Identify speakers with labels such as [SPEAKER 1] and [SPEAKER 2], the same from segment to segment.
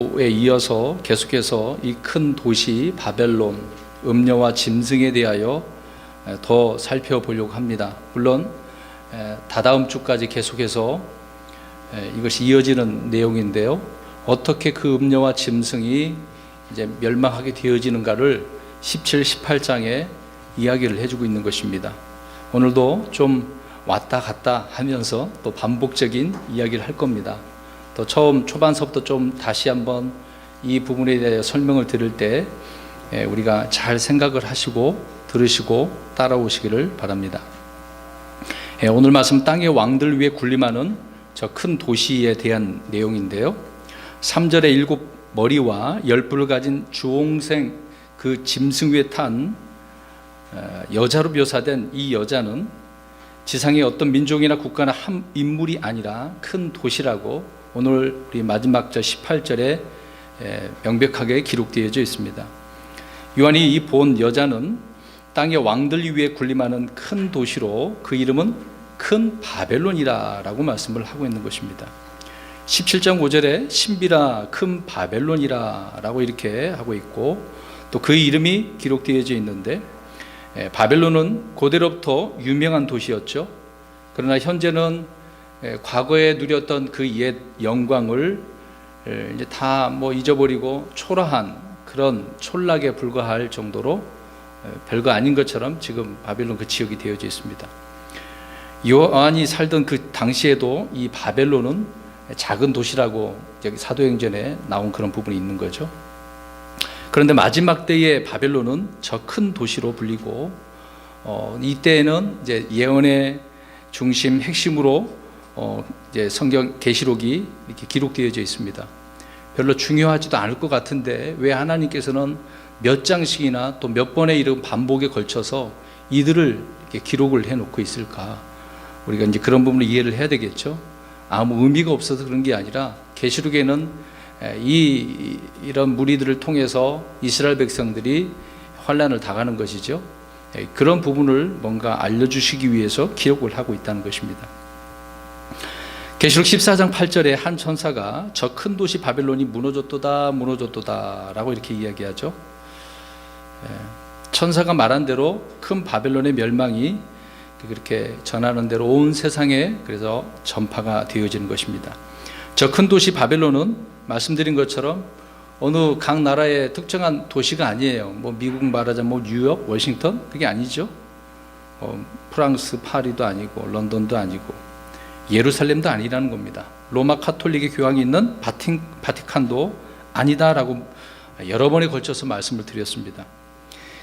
[SPEAKER 1] 에 이어서 계속해서 이 큰 도시 바벨론, 음녀와 짐승에 대하여 더 살펴보려고 합니다. 물론 다다음 주까지 계속해서 이것이 이어지는 내용인데요. 어떻게 그 음녀와 짐승이 이제 멸망하게 되어지는가를 17, 18장에 이야기를 해주고 있는 것입니다. 오늘도 좀 왔다 갔다 하면서 또 반복적인 이야기를 할 겁니다. 또 처음 초반서부터 좀 다시 한번 이 부분에 대해 설명을 드릴 때 우리가 잘 생각을 하시고 들으시고 따라오시기를 바랍니다. 오늘 말씀 땅의 왕들 위에 군림하는 저 큰 도시에 대한 내용인데요. 3절에 7 머리와 10뿔을 가진 주홍색 그 짐승 위에 탄 여자로 묘사된 이 여자는 지상의 어떤 민족이나 국가나 한 인물이 아니라 큰 도시라고 오늘 우리 마지막 절 18절에 명백하게 기록되어져 있습니다. 요한이 이 본 여자는 땅의 왕들 위에 군림하는 큰 도시로 그 이름은 큰 바벨론이라고 말씀을 하고 있는 것입니다. 17장 5절에 신비라 큰 바벨론이라고 이렇게 하고 있고 또 그 이름이 기록되어져 있는데 바벨론은 고대로부터 유명한 도시였죠. 그러나 현재는 과거에 누렸던 그 옛 영광을 이제 다 잊어버리고 초라한 그런 촌락에 불과할 정도로 별거 아닌 것처럼 지금 바벨론 그 지역이 되어져 있습니다. 요한이 살던 그 당시에도 이 바벨론은 작은 도시라고 여기 사도행전에 나온 그런 부분이 있는 거죠. 그런데 마지막 때의 바벨론은 저 큰 도시로 불리고 이때에는 이제 예언의 중심 핵심으로 이제 성경 계시록이 이렇게 기록되어져 있습니다. 별로 중요하지도 않을 것 같은데 왜 하나님께서는 몇 장씩이나 또 몇 번의 이런 반복에 걸쳐서 이들을 이렇게 기록을 해놓고 있을까? 우리가 이제 그런 부분을 이해를 해야 되겠죠. 아무 의미가 없어서 그런 게 아니라 계시록에는 이런 무리들을 통해서 이스라엘 백성들이 환난을 당하는 것이죠. 그런 부분을 뭔가 알려주시기 위해서 기록을 하고 있다는 것입니다. 계시록 14장 8절에 한 천사가 저 큰 도시 바벨론이 무너졌도다 무너졌도다 라고 이렇게 이야기하죠. 천사가 말한 대로 큰 바벨론의 멸망이 그렇게 전하는 대로 온 세상에 그래서 전파가 되어지는 것입니다. 저 큰 도시 바벨론은 말씀드린 것처럼 어느 각 나라의 특정한 도시가 아니에요. 미국 말하자면 뉴욕, 워싱턴 그게 아니죠. 프랑스 파리도 아니고 런던도 아니고 예루살렘도 아니라는 겁니다. 로마 카톨릭의 교황이 있는 바티칸도 아니다라고 여러 번에 걸쳐서 말씀을 드렸습니다.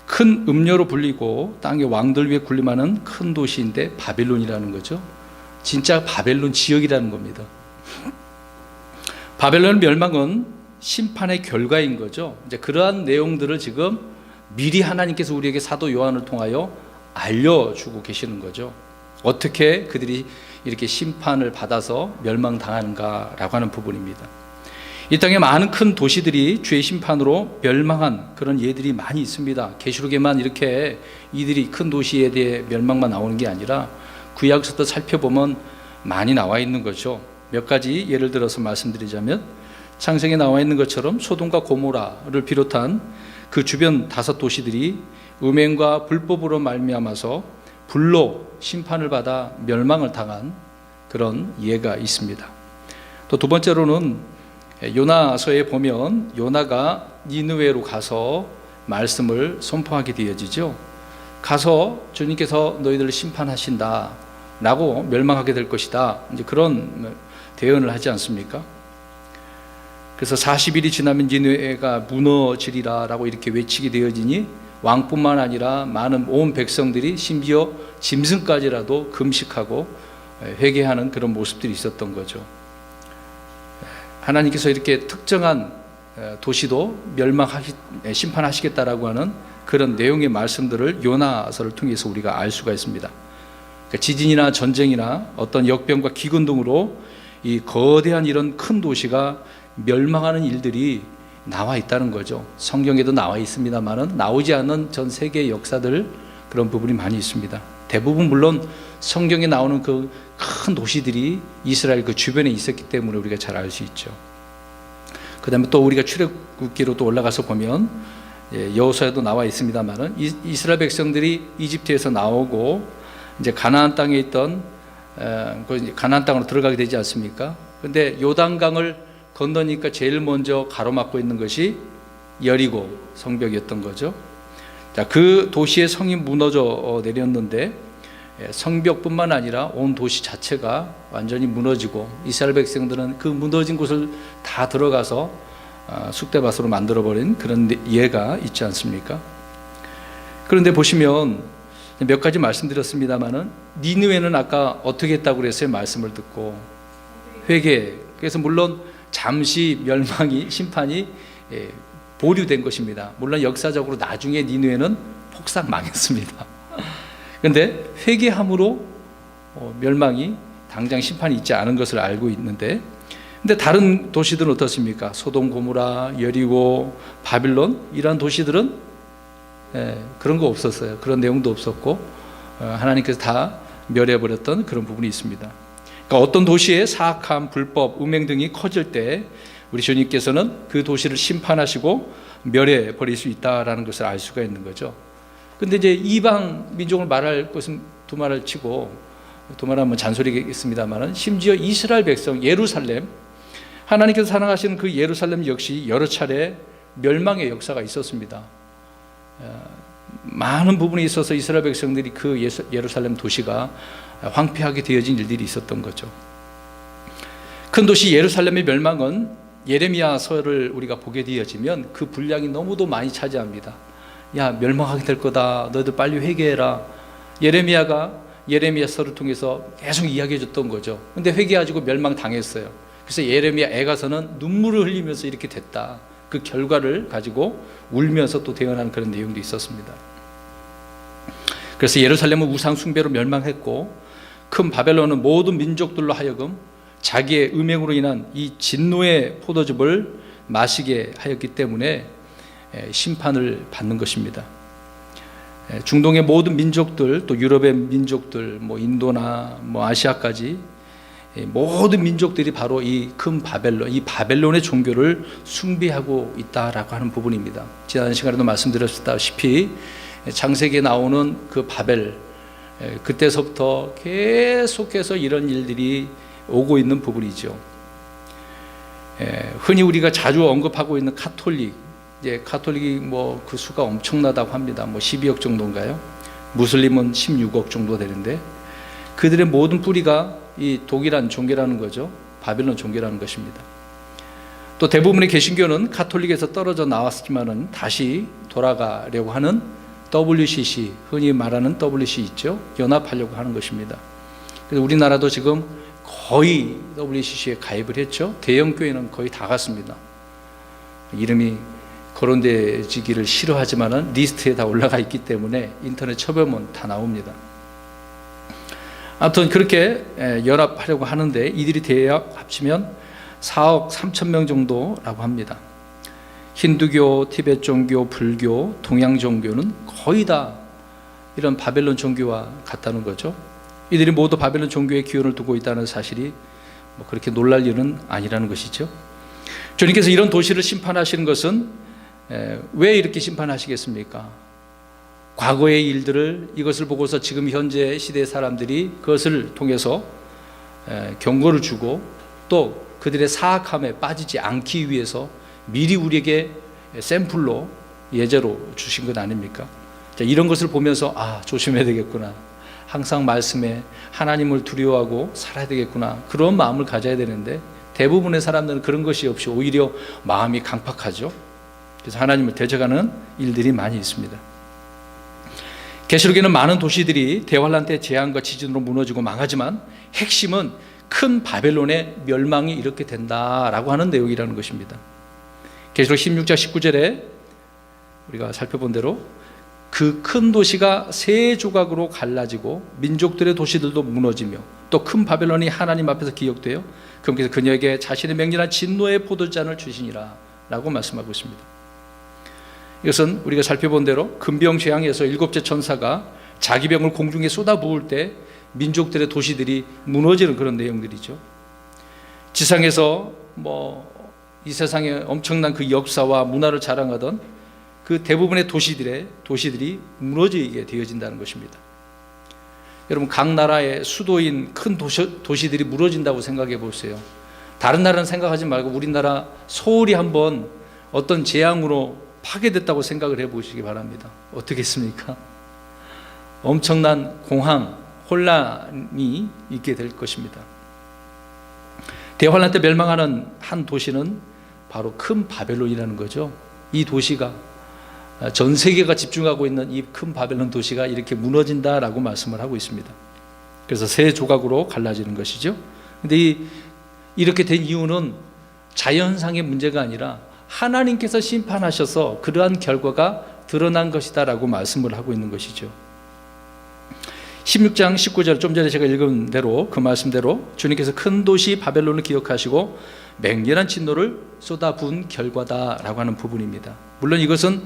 [SPEAKER 1] 큰 음료로 불리고 땅의 왕들 위에 군림하는 큰 도시인데 바벨론이라는 거죠. 진짜 바벨론 지역이라는 겁니다. 바벨론 멸망은 심판의 결과인 거죠. 이제 그러한 내용들을 지금 미리 하나님께서 우리에게 사도 요한을 통하여 알려주고 계시는 거죠. 어떻게 그들이 이렇게 심판을 받아서 멸망당하는가라고 하는 부분입니다. 이 땅에 많은 큰 도시들이 죄의 심판으로 멸망한 그런 예들이 많이 있습니다. 계시록에만 이렇게 이들이 큰 도시에 대해 멸망만 나오는 게 아니라 구약서도 살펴보면 많이 나와 있는 거죠. 몇 가지 예를 들어서 말씀드리자면 창세기에 나와 있는 것처럼 소돔과 고모라를 비롯한 그 주변 5 도시들이 음행과 불법으로 말미암아서 불로 심판을 받아 멸망을 당한 그런 예가 있습니다. 또 두 번째로는 요나서에 보면 요나가 니느웨로 가서 말씀을 선포하게 되어지죠. 가서 주님께서 너희들을 심판하신다 라고 멸망하게 될 것이다 이제 그런 대언을 하지 않습니까? 그래서 40일이 지나면 니느웨가 무너지리라 라고 이렇게 외치게 되어지니 왕뿐만 아니라 많은 온 백성들이 심지어 짐승까지라도 금식하고 회개하는 그런 모습들이 있었던 거죠. 하나님께서 이렇게 특정한 도시도 심판하시겠다라고 하는 그런 내용의 말씀들을 요나서를 통해서 우리가 알 수가 있습니다. 그러니까 지진이나 전쟁이나 어떤 역병과 기근 등으로 이 거대한 이런 큰 도시가 멸망하는 일들이 나와 있다는 거죠. 성경에도 나와 있습니다만은 나오지 않은 전 세계의 역사들 그런 부분이 많이 있습니다. 대부분 물론 성경에 나오는 그 큰 도시들이 이스라엘 그 주변에 있었기 때문에 우리가 잘 알 수 있죠. 그다음에 또 우리가 출애굽기로 또 올라가서 보면 여호수아에도 나와 있습니다만은 이스라엘 백성들이 이집트에서 나오고 이제 가나안 땅에 있던 가나안 땅으로 들어가게 되지 않습니까? 근데 요단강을 건너니까 제일 먼저 가로막고 있는 것이 여리고 성벽이었던 거죠. 자, 그 도시의 성이 무너져 내렸는데 성벽뿐만 아니라 온 도시 자체가 완전히 무너지고 이스라엘 백성들은 그 무너진 곳을 다 들어가서 쑥대밭으로 만들어버린 그런 예가 있지 않습니까? 그런데 보시면 몇 가지 말씀드렸습니다마는 니느웨는 아까 어떻게 했다고 그랬어요? 말씀을 듣고 회개. 그래서 물론 잠시 멸망이 심판이 보류된 것입니다. 물론 역사적으로 나중에 니느웨는 폭삭 망했습니다. 그런데 회개함으로 멸망이 당장 심판이 있지 않은 것을 알고 있는데, 근데 다른 도시들은 어떻습니까? 소돔, 고모라, 여리고, 바빌론 이러한 도시들은 그런 거 없었어요. 그런 내용도 없었고 하나님께서 다 멸해버렸던 그런 부분이 있습니다. 그러니까 어떤 도시의 사악함, 불법, 음행 등이 커질 때 우리 주님께서는 그 도시를 심판하시고 멸해버릴 수 있다라는 것을 알 수가 있는 거죠. 근데 이제 이방 민족을 말할 것은 두말을 치고, 두말하면 잔소리겠습니다만은 심지어 이스라엘 백성 예루살렘, 하나님께서 사랑하시는 그 예루살렘 역시 여러 차례 멸망의 역사가 있었습니다. 많은 부분에 있어서 이스라엘 백성들이 그 예루살렘 도시가 황폐하게 되어진 일들이 있었던 거죠. 큰 도시 예루살렘의 멸망은 예레미야서를 우리가 보게 되어지면 그 분량이 너무도 많이 차지합니다. 야, 멸망하게 될 거다. 너희들 빨리 회개해라. 예레미야가 예레미야서를 통해서 계속 이야기해 줬던 거죠. 근데 회개하지고 멸망당했어요. 그래서 예레미야 애가서는 눈물을 흘리면서 이렇게 됐다. 그 결과를 가지고 울면서 또 대언하는 그런 내용도 있었습니다. 그래서 예루살렘은 우상 숭배로 멸망했고, 큰 바벨론은 모든 민족들로 하여금 자기의 음행으로 인한 이 진노의 포도즙을 마시게 하였기 때문에 심판을 받는 것입니다. 중동의 모든 민족들, 또 유럽의 민족들, 인도나 아시아까지 모든 민족들이 바로 이 큰 바벨론, 이 바벨론의 종교를 숭배하고 있다라고 하는 부분입니다. 지난 시간에도 말씀드렸다시피 창세기에 나오는 그 바벨, 그때서부터 계속해서 이런 일들이 오고 있는 부분이죠. 흔히 우리가 자주 언급하고 있는 카톨릭, 카톨릭이 그 수가 엄청나다고 합니다. 12억 정도인가요? 무슬림은 16억 정도 되는데, 그들의 모든 뿌리가 이 독일한 종교라는 거죠. 바빌론 종교라는 것입니다. 또 대부분의 개신교는 카톨릭에서 떨어져 나왔지만은 다시 돌아가려고 하는 WCC, 흔히 말하는 WCC 있죠. 연합하려고 하는 것입니다. 그래서 우리나라도 지금 거의 WCC에 가입을 했죠. 대형 교회는 거의 다 갔습니다. 이름이 거론되지기를 싫어하지만은 리스트에 다 올라가 있기 때문에 인터넷 쳐보면 다 나옵니다. 아무튼 그렇게 연합하려고 하는데 이들이 대략 합치면 4억 3천 명 정도라고 합니다. 힌두교, 티베트 종교, 불교, 동양 종교는 거의 다 이런 바벨론 종교와 같다는 거죠. 이들이 모두 바벨론 종교의 기원을 두고 있다는 사실이 그렇게 놀랄 일은 아니라는 것이죠. 주님께서 이런 도시를 심판하시는 것은 왜 이렇게 심판하시겠습니까? 과거의 일들을, 이것을 보고서 지금 현재 시대의 사람들이 그것을 통해서 경고를 주고 또 그들의 사악함에 빠지지 않기 위해서 미리 우리에게 샘플로 예제로 주신 것 아닙니까? 자, 이런 것을 보면서 조심해야 되겠구나, 항상 말씀에 하나님을 두려워하고 살아야 되겠구나, 그런 마음을 가져야 되는데 대부분의 사람들은 그런 것이 없이 오히려 마음이 강팍하죠. 그래서 하나님을 대적하는 일들이 많이 있습니다. 계시록에는 많은 도시들이 대환란 때 재앙과 지진으로 무너지고 망하지만 핵심은 큰 바벨론의 멸망이 이렇게 된다라고 하는 내용이라는 것입니다. 계시록 16장 19절에 우리가 살펴본 대로 그 큰 도시가 세 조각으로 갈라지고 민족들의 도시들도 무너지며 또 큰 바벨론이 하나님 앞에서 기억되어 그분께서 그녀에게 자신의 맹렬한 진노의 포도잔을 주시니라 라고 말씀하고 있습니다. 이것은 우리가 살펴본 대로 금병재앙에서 일곱째 천사가 자기 병을 공중에 쏟아부을 때 민족들의 도시들이 무너지는 그런 내용들이죠. 지상에서 이 세상에 엄청난 그 역사와 문화를 자랑하던 그 대부분의 도시들이 무너지게 되어진다는 것입니다. 여러분, 각 나라의 수도인 큰 도시들이 무너진다고 생각해 보세요. 다른 나라는 생각하지 말고 우리나라 서울이 한번 어떤 재앙으로 파괴됐다고 생각을 해 보시기 바랍니다. 어떻겠습니까? 엄청난 공황, 혼란이 있게 될 것입니다. 대환란 때 멸망하는 한 도시는 바로 큰 바벨론이라는 거죠. 이 도시가 전 세계가 집중하고 있는 이 큰 바벨론 도시가 이렇게 무너진다라고 말씀을 하고 있습니다. 그래서 세 조각으로 갈라지는 것이죠. 그런데 이렇게 된 이유는 자연상의 문제가 아니라 하나님께서 심판하셔서 그러한 결과가 드러난 것이다라고 말씀을 하고 있는 것이죠. 16장 19절, 좀 전에 제가 읽은 대로 그 말씀대로 주님께서 큰 도시 바벨론을 기억하시고 맹렬한 진노를 쏟아부은 결과다라고 하는 부분입니다. 물론 이것은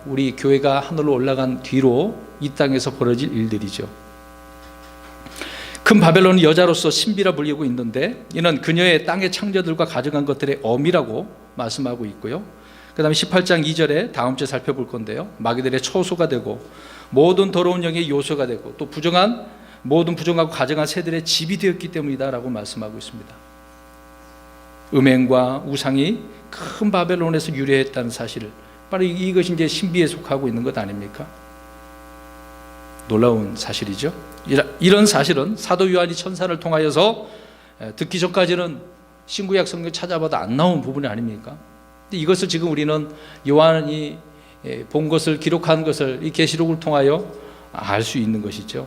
[SPEAKER 1] 우리 교회가 하늘로 올라간 뒤로 이 땅에서 벌어질 일들이죠. 큰 바벨론은 여자로서 신비라 불리고 있는데 이는 그녀의 땅의 창조들과 가져간 것들의 어미라고 말씀하고 있고요. 그 다음에 18장 2절에 다음 주에 살펴볼 건데요, 마귀들의 처소가 되고 모든 더러운 영의 요소가 되고 또 모든 부정하고 가증한 새들의 집이 되었기 때문이다 라고 말씀하고 있습니다. 음행과 우상이 큰 바벨론에서 유래했다는 사실을, 바로 이것이 이제 신비에 속하고 있는 것 아닙니까? 놀라운 사실이죠. 이런 사실은 사도 요한이 천사를 통하여서 듣기 전까지는 신구약 성경 찾아봐도 안 나온 부분이 아닙니까? 근데 이것을 지금 우리는 요한이 본 것을, 기록한 것을 이 계시록을 통하여 알 수 있는 것이죠.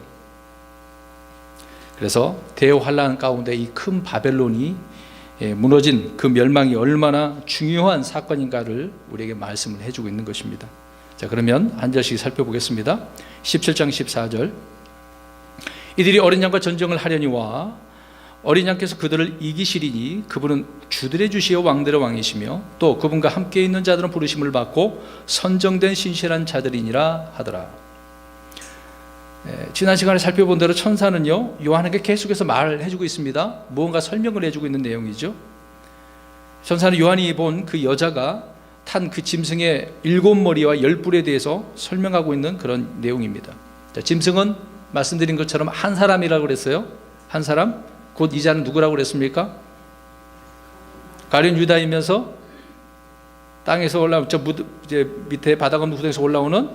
[SPEAKER 1] 그래서 대환란 가운데 이 큰 바벨론이 무너진 그 멸망이 얼마나 중요한 사건인가를 우리에게 말씀을 해주고 있는 것입니다. 자, 그러면 한 절씩 살펴보겠습니다. 17장 14절, 이들이 어린 양과 전쟁을 하려니와 어린 양께서 그들을 이기시리니 그분은 주들의 주시요 왕들의 왕이시며 또 그분과 함께 있는 자들은 부르심을 받고 선정된 신실한 자들이니라 하더라. 지난 시간에 살펴본 대로 천사는요, 요한에게 계속해서 말을 해주고 있습니다. 무언가 설명을 해주고 있는 내용이죠. 천사는 요한이 본 그 여자가 탄 그 짐승의 7머리와 10뿔에 대해서 설명하고 있는 그런 내용입니다. 자, 짐승은 말씀드린 것처럼 한 사람이라고 그랬어요. 한 사람, 곧 이 자는 누구라고 그랬습니까? 가룟 유다이면서 땅에서 올라온, 이제 밑에 바닥 없는 구덩이에서 올라오는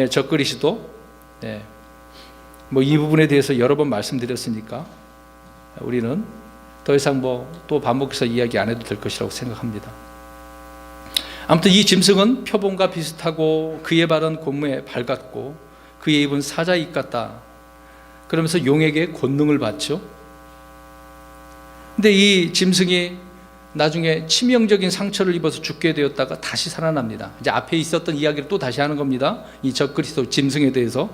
[SPEAKER 1] 적그리스도. 뭐 이 부분에 대해서 여러 번 말씀드렸으니까 우리는 더 이상 또 반복해서 이야기 안 해도 될 것이라고 생각합니다. 아무튼 이 짐승은 표범과 비슷하고 그의 발은 곰의 발 같고 그의 입은 사자 입 같다. 그러면서 용에게 권능을 받죠. 근데 이 짐승이 나중에 치명적인 상처를 입어서 죽게 되었다가 다시 살아납니다. 이제 앞에 있었던 이야기를 또 다시 하는 겁니다. 이 적그리스도 짐승에 대해서.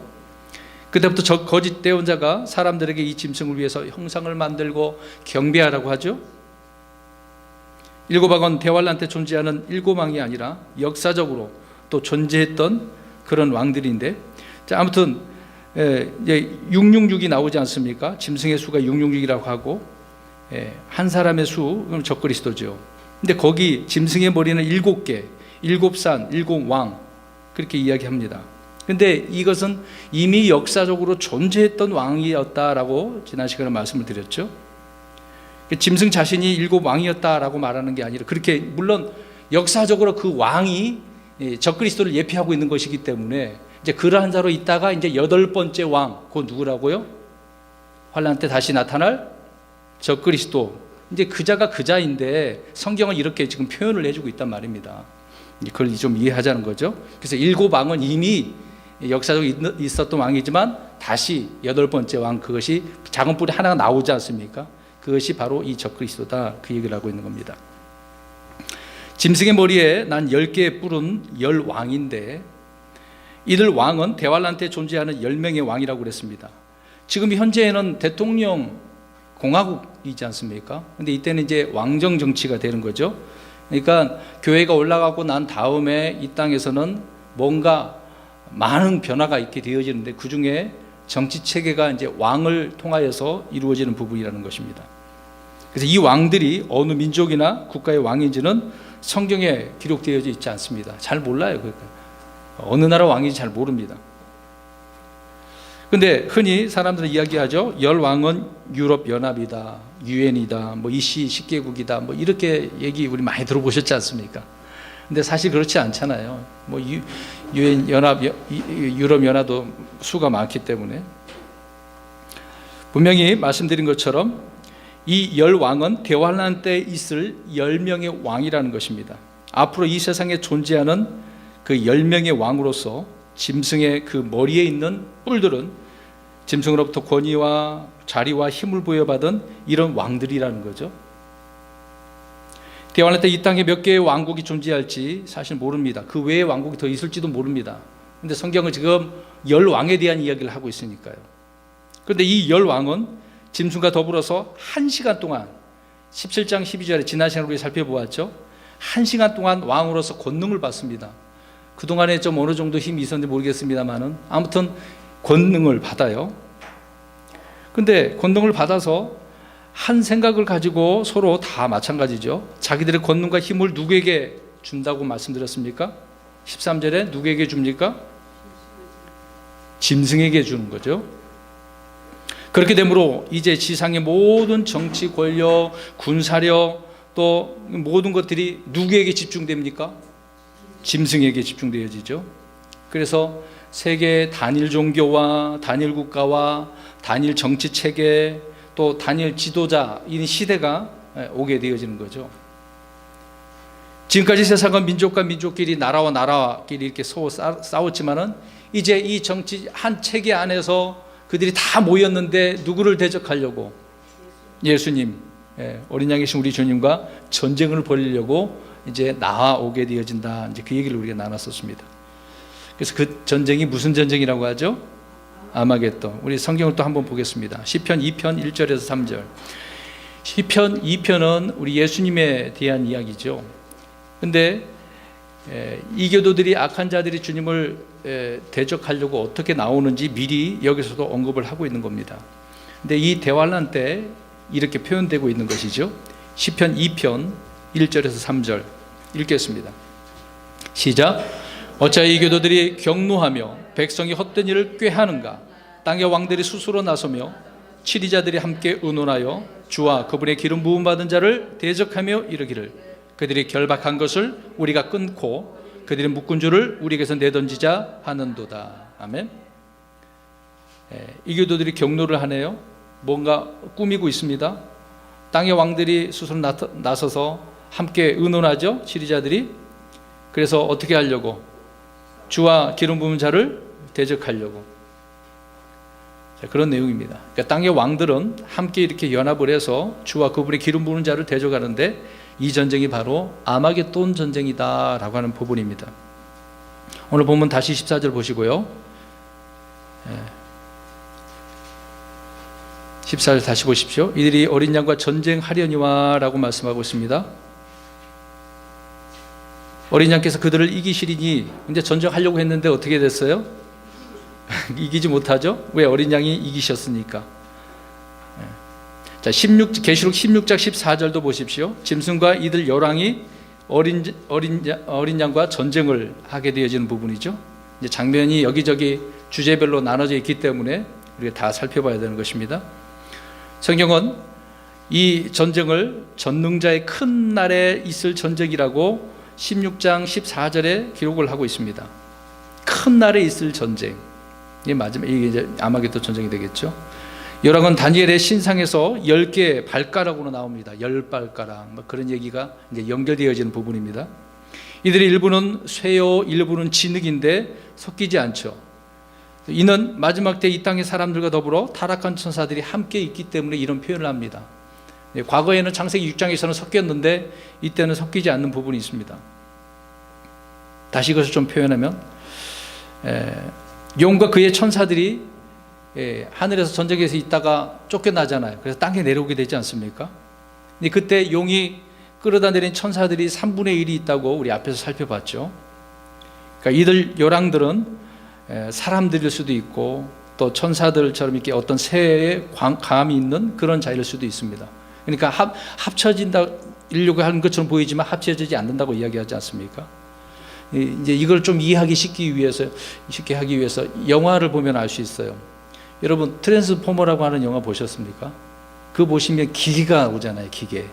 [SPEAKER 1] 그때부터 저 거짓 대언자가 사람들에게 이 짐승을 위해서 형상을 만들고 경배하라고 하죠. 일곱 왕은 대환란 때 존재하는 일곱 왕이 아니라 역사적으로 또 존재했던 그런 왕들인데, 자, 아무튼 이제 666이 나오지 않습니까? 짐승의 수가 666이라고 하고 한 사람의 수, 그럼 적그리스도죠. 근데 거기 짐승의 머리는 7개, 7산, 7왕 그렇게 이야기합니다. 근데 이것은 이미 역사적으로 존재했던 왕이었다라고 지난 시간에 말씀을 드렸죠. 짐승 자신이 7왕이었다라고 말하는 게 아니라, 그렇게 물론 역사적으로 그 왕이 적그리스도를 예표하고 있는 것이기 때문에 이제 그러한 자로 있다가 이제 8번째 왕, 그건 누구라고요? 환란 때 다시 나타날 적그리스도. 이제 그 자가 그 자인데 성경은 이렇게 지금 표현을 해주고 있단 말입니다. 그걸 좀 이해하자는 거죠. 그래서 7왕은 이미 역사적으로 있었던 왕이지만 다시 8번째 왕, 그것이 작은 뿔이 하나가 나오지 않습니까? 그것이 바로 이 적그리스도다, 그 얘기를 하고 있는 겁니다. 짐승의 머리에 난 10개의 뿔은 10왕인데 이들 왕은 대환란 때 존재하는 10명의 왕이라고 그랬습니다. 지금 현재는 대통령 공화국이지 않습니까? 근데 이때는 이제 왕정 정치가 되는 거죠. 그러니까 교회가 올라가고 난 다음에 이 땅에서는 뭔가 많은 변화가 있게 되어지는데 그 중에 정치 체계가 이제 왕을 통하여서 이루어지는 부분이라는 것입니다. 그래서 이 왕들이 어느 민족이나 국가의 왕인지는 성경에 기록되어 있지 않습니다. 잘 몰라요. 그러니까 어느 나라 왕인지 잘 모릅니다. 근데 흔히 사람들은 이야기하죠. 열 왕은 유럽 연합이다, 유엔이다, 뭐 EC 10개국이다, 뭐 이렇게 얘기 우리 많이 들어보셨지 않습니까? 근데 사실 그렇지 않잖아요. 뭐 유엔 연합, 유럽 연합도 수가 많기 때문에 분명히 말씀드린 것처럼 이 열 왕은 대환란 때 있을 10명의 왕이라는 것입니다. 앞으로 이 세상에 존재하는 그 10명의 왕으로서 짐승의 그 머리에 있는 뿔들은 짐승으로부터 권위와 자리와 힘을 부여받은 이런 왕들이라는 거죠. 대환란 때 이 땅에 몇 개의 왕국이 존재할지 사실 모릅니다. 그 외에 왕국이 더 있을지도 모릅니다. 그런데 성경은 지금 10왕에 대한 이야기를 하고 있으니까요. 그런데 이 10왕은 짐승과 더불어서 1시간 동안 17장 12절에 지난 시간에 우리 살펴보았죠. 1시간 동안 왕으로서 권능을 받습니다. 그동안에 좀 어느 정도 힘이 있었는지 모르겠습니다만은 아무튼 권능을 받아요. 근데 권능을 받아서 한 생각을 가지고 서로 다 마찬가지죠. 자기들의 권능과 힘을 누구에게 준다고 말씀드렸습니까? 13절에 누구에게 줍니까? 짐승에게 주는 거죠. 그렇게 되므로 이제 지상의 모든 정치 권력, 군사력 또 모든 것들이 누구에게 집중됩니까? 짐승에게 집중되어지죠. 그래서 세계 단일 종교와 단일 국가와 단일 정치 체계 또 단일 지도자인 시대가 오게 되어지는 거죠. 지금까지 세상은 민족과 민족끼리 나라와 나라끼리 이렇게 서로 싸웠지만은 이제 이 정치 한 체계 안에서 그들이 다 모였는데 누구를 대적하려고? 예수님, 어린 양이신 우리 주님과 전쟁을 벌이려고 이제 나아오게 되어진다. 이제 그 얘기를 우리가 나눴었습니다. 그래서 그 전쟁이 무슨 전쟁이라고 하죠? 아마겟돈. 우리 성경을 또 한번 보겠습니다. 시편 2편 1절에서 3절. 시편 2편은 우리 예수님에 대한 이야기죠. 근데 이교도들이 악한 자들이 주님을 대적하려고 어떻게 나오는지 미리 여기서도 언급을 하고 있는 겁니다. 근데 이 대환란 때 이렇게 표현되고 있는 것이죠. 시편 2편 1절에서 3절 읽겠습니다. 시작. 어찌하여 이 교도들이 경노하며 백성이 헛된 일을 꾀하는가? 땅의 왕들이 스스로 나서며 치리자들이 함께 의논하여 주와 그분의 기름 부음 받은 자를 대적하며 이르기를 그들이 결박한 것을 우리가 끊고 그들이 묶은 줄을 우리에게서 내던지자 하는도다. 아멘. 이 교도들이 경노를 하네요. 뭔가 꾸미고 있습니다. 땅의 왕들이 스스로 나서서 함께 의논하죠. 치리자들이. 그래서 어떻게 하려고? 주와 기름 부은 자를 대적하려고. 자, 그런 내용입니다. 그러니까 땅의 왕들은 함께 이렇게 연합을 해서 주와 그분의 기름 부은 자를 대적하는데 이 전쟁이 바로 아마겟돈 전쟁이다라고 하는 부분입니다. 오늘 보면 다시 14절 보시고요. 14절 다시 보십시오. 이들이 어린 양과 전쟁하려니와 라고 말씀하고 있습니다. 어린 양께서 그들을 이기시리니 이제 전쟁하려고 했는데 어떻게 됐어요? 이기지 못하죠? 왜? 어린 양이 이기셨으니까. 자, 계시록 16장 14절도 보십시오. 짐승과 이들 열왕이 어린 양과 전쟁을 하게 되어지는 부분이죠. 이제 장면이 여기저기 주제별로 나눠져 있기 때문에 우리가 다 살펴봐야 되는 것입니다. 성경은 이 전쟁을 전능자의 큰 날에 있을 전쟁이라고 16장 14절에 기록을 하고 있습니다. 큰 날에 있을 전쟁. 이게 마지막, 이게 이제 아마겟돈 전쟁이 되겠죠. 열왕은 다니엘의 신상에서 10개 발가락으로 나옵니다. 10발가락. 뭐 그런 얘기가 이제 연결되어지는 부분입니다. 이들의 일부는 쇠요, 일부는 진흙인데 섞이지 않죠. 이는 마지막 때 이 땅의 사람들과 더불어 타락한 천사들이 함께 있기 때문에 이런 표현을 합니다. 과거에는 창세기 6장에서는 섞였는데 이때는 섞이지 않는 부분이 있습니다. 다시 이것을 좀 표현하면 용과 그의 천사들이 하늘에서 전쟁에서 있다가 쫓겨나잖아요. 그래서 땅에 내려오게 되지 않습니까? 근데 그때 용이 끌어다 내린 천사들이 3분의 1이 있다고 우리 앞에서 살펴봤죠. 그러니까 이들 열왕들은 사람들일 수도 있고 또 천사들처럼 이렇게 어떤 새의 감이 있는 그런 자일 수도 있습니다. 그러니까 합쳐진다 이려고 하는 것처럼 보이지만 합쳐지지 않는다고 이야기하지 않습니까? 이제 이걸 좀 이해하기 쉽게 하기 위해서 영화를 보면 알 수 있어요. 여러분 트랜스포머라고 하는 영화 보셨습니까? 그거 보시면 기계가 오잖아요. 기계.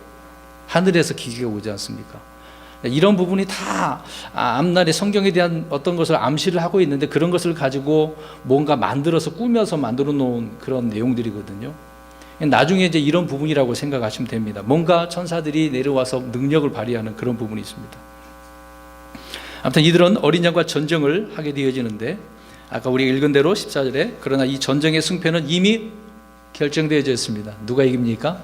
[SPEAKER 1] 하늘에서 기계가 오지 않습니까? 이런 부분이 다 앞날에 성경에 대한 어떤 것을 암시를 하고 있는데 그런 것을 가지고 뭔가 만들어서 꾸며서 만들어 놓은 그런 내용들이거든요. 나중에 이제 이런 부분이라고 생각하시면 됩니다. 뭔가 천사들이 내려와서 능력을 발휘하는 그런 부분이 있습니다. 아무튼 이들은 어린 양과 전쟁을 하게 되어지는데 아까 우리가 읽은 대로 14절에 그러나 이 전쟁의 승패는 이미 결정되어져 있습니다. 누가 이깁니까?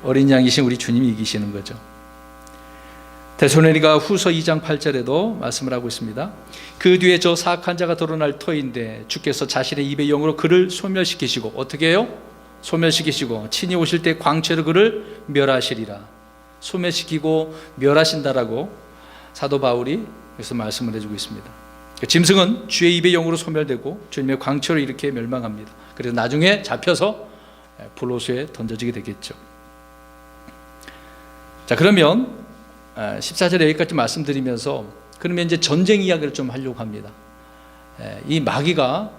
[SPEAKER 1] 어린 양이신 우리 주님이 이기시는 거죠. 데살로니가 후서 2장 8절에도 말씀을 하고 있습니다. 그 뒤에 저 사악한 자가 드러날 터인데 주께서 자신의 입의 영으로 그를 소멸시키시고 어떻게 해요? 소멸시키시고 친히 오실 때 광채로 그를 멸하시리라. 소멸시키고 멸하신다라고 사도 바울이 여기서 말씀을 해주고 있습니다. 짐승은 주의 입의 영으로 소멸되고 주님의 광채로 이렇게 멸망합니다. 그래서 나중에 잡혀서 불호수에 던져지게 되겠죠. 자, 그러면 14절에 여기까지 말씀드리면서 그러면 이제 전쟁 이야기를 좀 하려고 합니다. 이 마귀가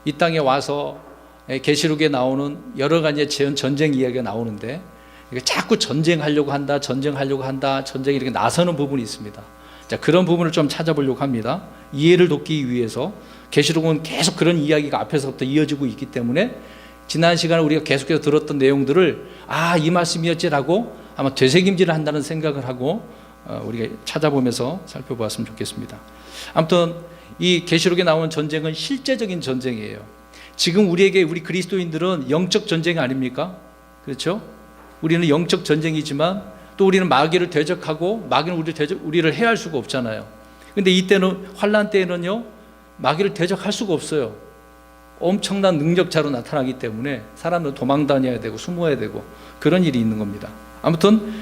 [SPEAKER 1] 이 땅에 와서 계시록에 나오는 여러 가지 전쟁 이야기가 나오는데 자꾸 전쟁하려고 한다, 전쟁이 이렇게 나서는 부분이 있습니다. 자, 그런 부분을 좀 찾아보려고 합니다. 이해를 돕기 위해서. 계시록은 계속 그런 이야기가 앞에서부터 이어지고 있기 때문에 지난 시간에 우리가 계속해서 들었던 내용들을 이 말씀이었지라고 아마 되새김질을 한다는 생각을 하고 우리가 찾아보면서 살펴보았으면 좋겠습니다. 아무튼 이 계시록에 나온 전쟁은 실제적인 전쟁이에요. 지금 우리 그리스도인들은 영적 전쟁 아닙니까? 그렇죠? 우리는 영적 전쟁이지만 또 우리는 마귀를 대적하고 마귀는 우리를 해할 수가 없잖아요. 근데 이때는 환난 때에는요 마귀를 대적할 수가 없어요. 엄청난 능력자로 나타나기 때문에 사람들은 도망 다녀야 되고 숨어야 되고 그런 일이 있는 겁니다. 아무튼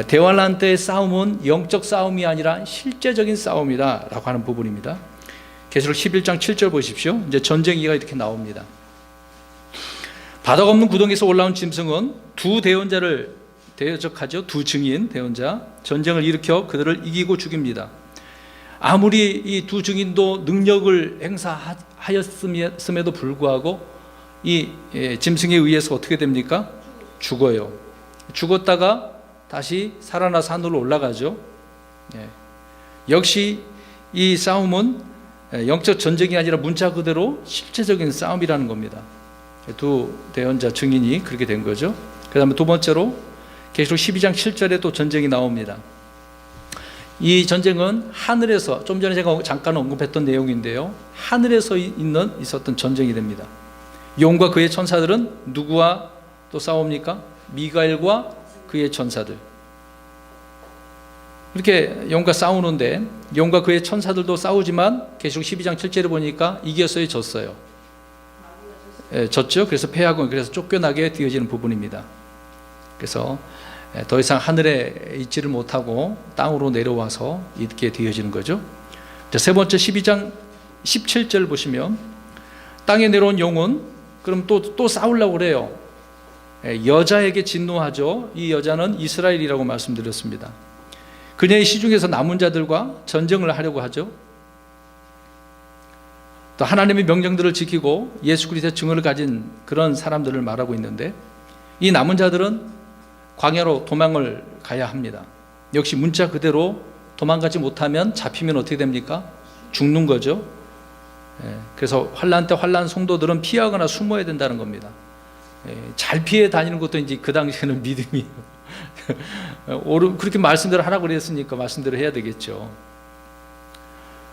[SPEAKER 1] 대환란 때의 싸움은 영적 싸움이 아니라 실제적인 싸움이다 라고 하는 부분입니다. 계시록 11장 7절 보십시오. 이제 전쟁 이야기가 이렇게 나옵니다. 바닥 없는 구덩이에서 올라온 짐승은 두 대원자를 대적하죠. 두 증인 대원자 전쟁을 일으켜 그들을 이기고 죽입니다. 아무리 이 두 증인도 능력을 행사하였음에도 불구하고 이 짐승에 의해서 어떻게 됩니까? 죽어요. 죽었다가 다시 살아나서 하늘로 올라가죠. 역시 이 싸움은 영적 전쟁이 아니라 문자 그대로 실제적인 싸움이라는 겁니다. 두 대언자 증인이 그렇게 된 거죠. 그 다음에 두 번째로 계시록 12장 7절에 또 전쟁이 나옵니다. 이 전쟁은 하늘에서 좀 전에 제가 잠깐 언급했던 내용인데요. 하늘에서 있었던 전쟁이 됩니다. 용과 그의 천사들은 누구와 또 싸웁니까? 미가엘과 그의 천사들. 이렇게 용과 싸우는데 용과 그의 천사들도 싸우지만 계시록 12장 7절에 보니까 이겼어요, 졌어요? 졌죠. 그래서 패하고 그래서 쫓겨나게 되어지는 부분입니다. 그래서 더 이상 하늘에 있지를 못하고 땅으로 내려와서 있게 되어지는 거죠. 세 번째 12장 17절 보시면 땅에 내려온 용은 그럼 또 싸우려고 그래요. 여자에게 진노하죠. 이 여자는 이스라엘이라고 말씀드렸습니다. 그녀의 시중에서 남은 자들과 전쟁을 하려고 하죠. 또 하나님의 명령들을 지키고 예수 그리스도의 증언을 가진 그런 사람들을 말하고 있는데 이 남은 자들은 광야로 도망을 가야 합니다. 역시 문자 그대로 도망가지 못하면 잡히면 어떻게 됩니까? 죽는 거죠. 그래서 환난 때 환난 성도들은 피하거나 숨어야 된다는 겁니다. 잘 피해 다니는 것도 이제 그 당시에는 믿음이에요. 그렇게 말씀대로 하라고 그랬으니까 말씀대로 해야 되겠죠.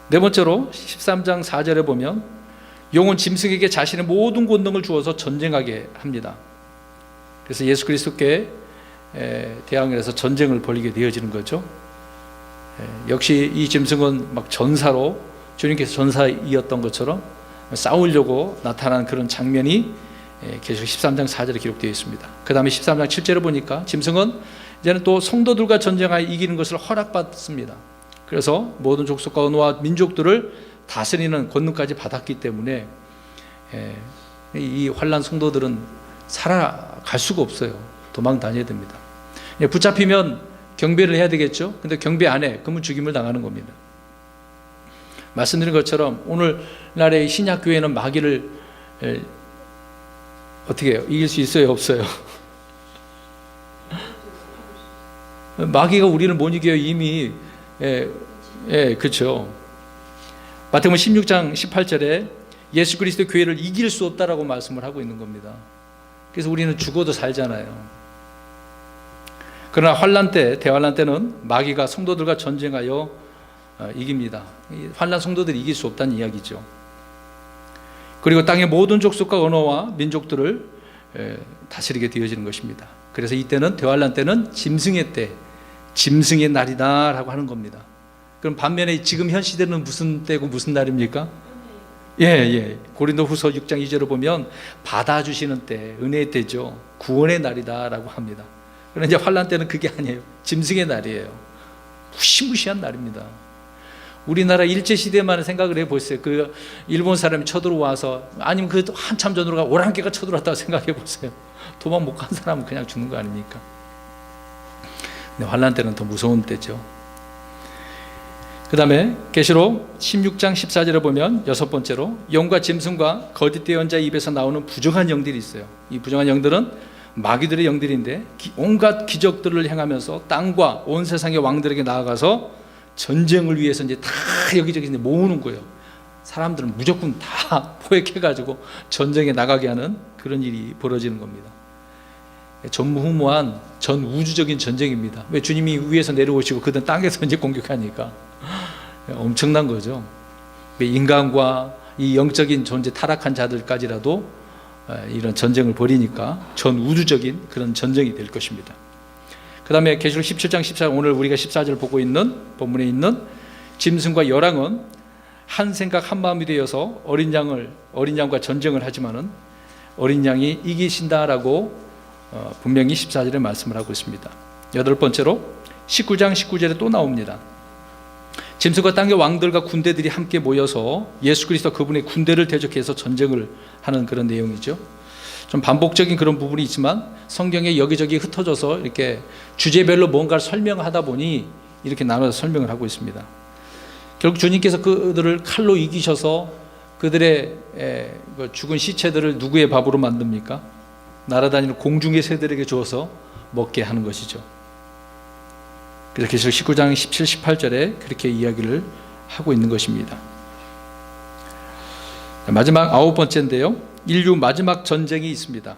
[SPEAKER 1] 네 번째로 13장 4절에 보면 용은 짐승에게 자신의 모든 권능을 주어서 전쟁하게 합니다. 그래서 예수 그리스도께 대항을 해서 전쟁을 벌이게 되어지는 거죠. 역시 이 짐승은 막 전사로 주님께서 전사이었던 것처럼 싸우려고 나타난 그런 장면이 계시록 13장 4절에 기록되어 있습니다. 그 다음에 13장 7절에 보니까 짐승은 이제는 또 성도들과 전쟁하여 이기는 것을 허락받습니다. 그래서 모든 족속과 언어와 민족들을 다스리는 권능까지 받았기 때문에 이 환난 성도들은 살아갈 수가 없어요. 도망 다녀야 됩니다. 붙잡히면 경배를 해야 되겠죠. 근데 경배 안 해. 그러면 죽임을 당하는 겁니다. 말씀드린 것처럼 오늘날의 신약교회는 마귀를 어떻게 해요? 이길 수 있어요? 없어요? 마귀가 우리를 못 이겨요. 이미. 그렇죠. 마태복음 16장 18절에 예수 그리스도 교회를 이길 수 없다라고 말씀을 하고 있는 겁니다. 그래서 우리는 죽어도 살잖아요. 그러나 환난 때, 대환난 때는 마귀가 성도들과 전쟁하여 이깁니다. 환난 성도들이 이길 수 없다는 이야기죠. 그리고 땅의 모든 족속과 언어와 민족들을 다스리게 되어지는 것입니다. 그래서 이때는, 대환난 때는 짐승의 때, 짐승의 날이다라고 하는 겁니다. 그럼 반면에 지금 현 시대는 무슨 때고 무슨 날입니까? 고린도후서 6장 2절을 보면 받아주시는 때, 은혜의 때죠. 구원의 날이다라고 합니다. 그런데 이제 환난 때는 그게 아니에요. 짐승의 날이에요. 무시무시한 날입니다. 우리나라 일제시대만 생각을 해보세요. 그 일본 사람이 쳐들어와서, 아니면 그 한참 전으로 오랑캐가 쳐들어왔다고 생각해 보세요. 도망 못 간 사람은 그냥 죽는 거 아닙니까? 근데 환난 때는 더 무서운 때죠. 그 다음에 계시록 16장 14절에 보면 여섯 번째로 용과 짐승과 거짓된 자의 입에서 나오는 부정한 영들이 있어요. 이 부정한 영들은 마귀들의 영들인데 온갖 기적들을 행하면서 땅과 온 세상의 왕들에게 나아가서 전쟁을 위해서 이제 다 여기저기 모으는 거예요. 사람들은 무조건 다 포획해가지고 전쟁에 나가게 하는 그런 일이 벌어지는 겁니다. 전무후무한 전 우주적인 전쟁입니다. 왜? 주님이 위에서 내려오시고 그들은 땅에서 이제 공격하니까 엄청난 거죠. 인간과 이 영적인 존재 타락한 자들까지라도 이런 전쟁을 벌이니까 전 우주적인 그런 전쟁이 될 것입니다. 그 다음에 계시록 17장 14절, 오늘 우리가 14절 보고 있는 본문에 있는 짐승과 열왕은 한 생각 한 마음이 되어서 어린 양과 전쟁을 하지만은 어린 양이 이기신다라고 분명히 14절에 말씀을 하고 있습니다. 여덟 번째로 19장 19절에 또 나옵니다. 짐승과 땅의 왕들과 군대들이 함께 모여서 예수 그리스도 그분의 군대를 대적해서 전쟁을 하는 그런 내용이죠. 좀 반복적인 그런 부분이 있지만 성경에 여기저기 흩어져서 이렇게 주제별로 뭔가를 설명하다 보니 이렇게 나눠서 설명을 하고 있습니다. 결국 주님께서 그들을 칼로 이기셔서 그들의 죽은 시체들을 누구의 밥으로 만듭니까? 날아다니는 공중의 새들에게 주어서 먹게 하는 것이죠. 그래서 계시록 19장 17, 18절에 그렇게 이야기를 하고 있는 것입니다. 마지막 아홉 번째인데요, 인류 마지막 전쟁이 있습니다.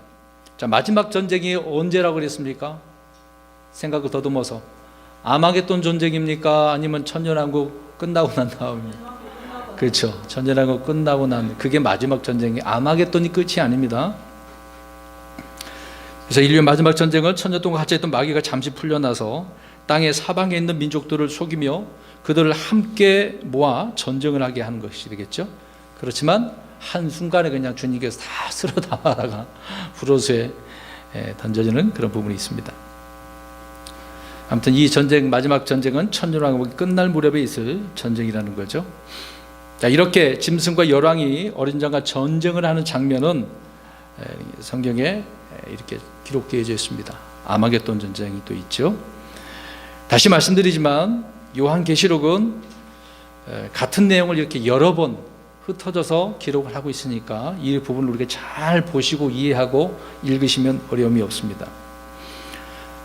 [SPEAKER 1] 자, 마지막 전쟁이 언제라고 그랬습니까? 생각을 더듬어서 아마겟돈 전쟁입니까? 아니면 천년왕국 끝나고 난 다음입니까? 그렇죠. 천년왕국 끝나고 난 그게 마지막 전쟁이, 아마겟돈이 끝이 아닙니다. 그래서 인류의 마지막 전쟁은 천년 동안 갇혀있던 마귀가 잠시 풀려나서 땅의 사방에 있는 민족들을 속이며 그들을 함께 모아 전쟁을 하게 하는 것이 되겠죠. 그렇지만 한순간에 그냥 주님께서 다 쓸어 담아다가 불호수에 던져지는 그런 부분이 있습니다. 아무튼 이 전쟁, 마지막 전쟁은 천년왕국이 끝날 무렵에 있을 전쟁이라는 거죠. 자, 이렇게 짐승과 열왕이 어린 양과 전쟁을 하는 장면은 성경에 이렇게 기록되어져 있습니다. 아마겟돈 전쟁이 또 있죠. 다시 말씀드리지만 요한계시록은 같은 내용을 이렇게 여러 번 흩어져서 기록을 하고 있으니까 이 부분을 우리가 잘 보시고 이해하고 읽으시면 어려움이 없습니다.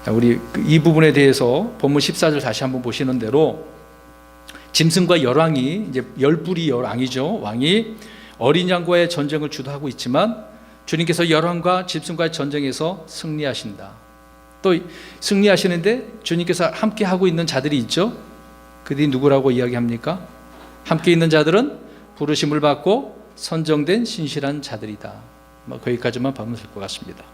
[SPEAKER 1] 우리 이 부분에 대해서 본문 14절 다시 한번 보시는 대로 짐승과 열왕이, 이제 열불이 열왕이죠. 왕이 어린 양과의 전쟁을 주도하고 있지만 주님께서 열왕과 짐승과의 전쟁에서 승리하신다. 또 승리하시는데 주님께서 함께 하고 있는 자들이 있죠. 그들이 누구라고 이야기합니까? 함께 있는 자들은 부르심을 받고 선정된 신실한 자들이다. 거기까지만 보면 될 것 같습니다.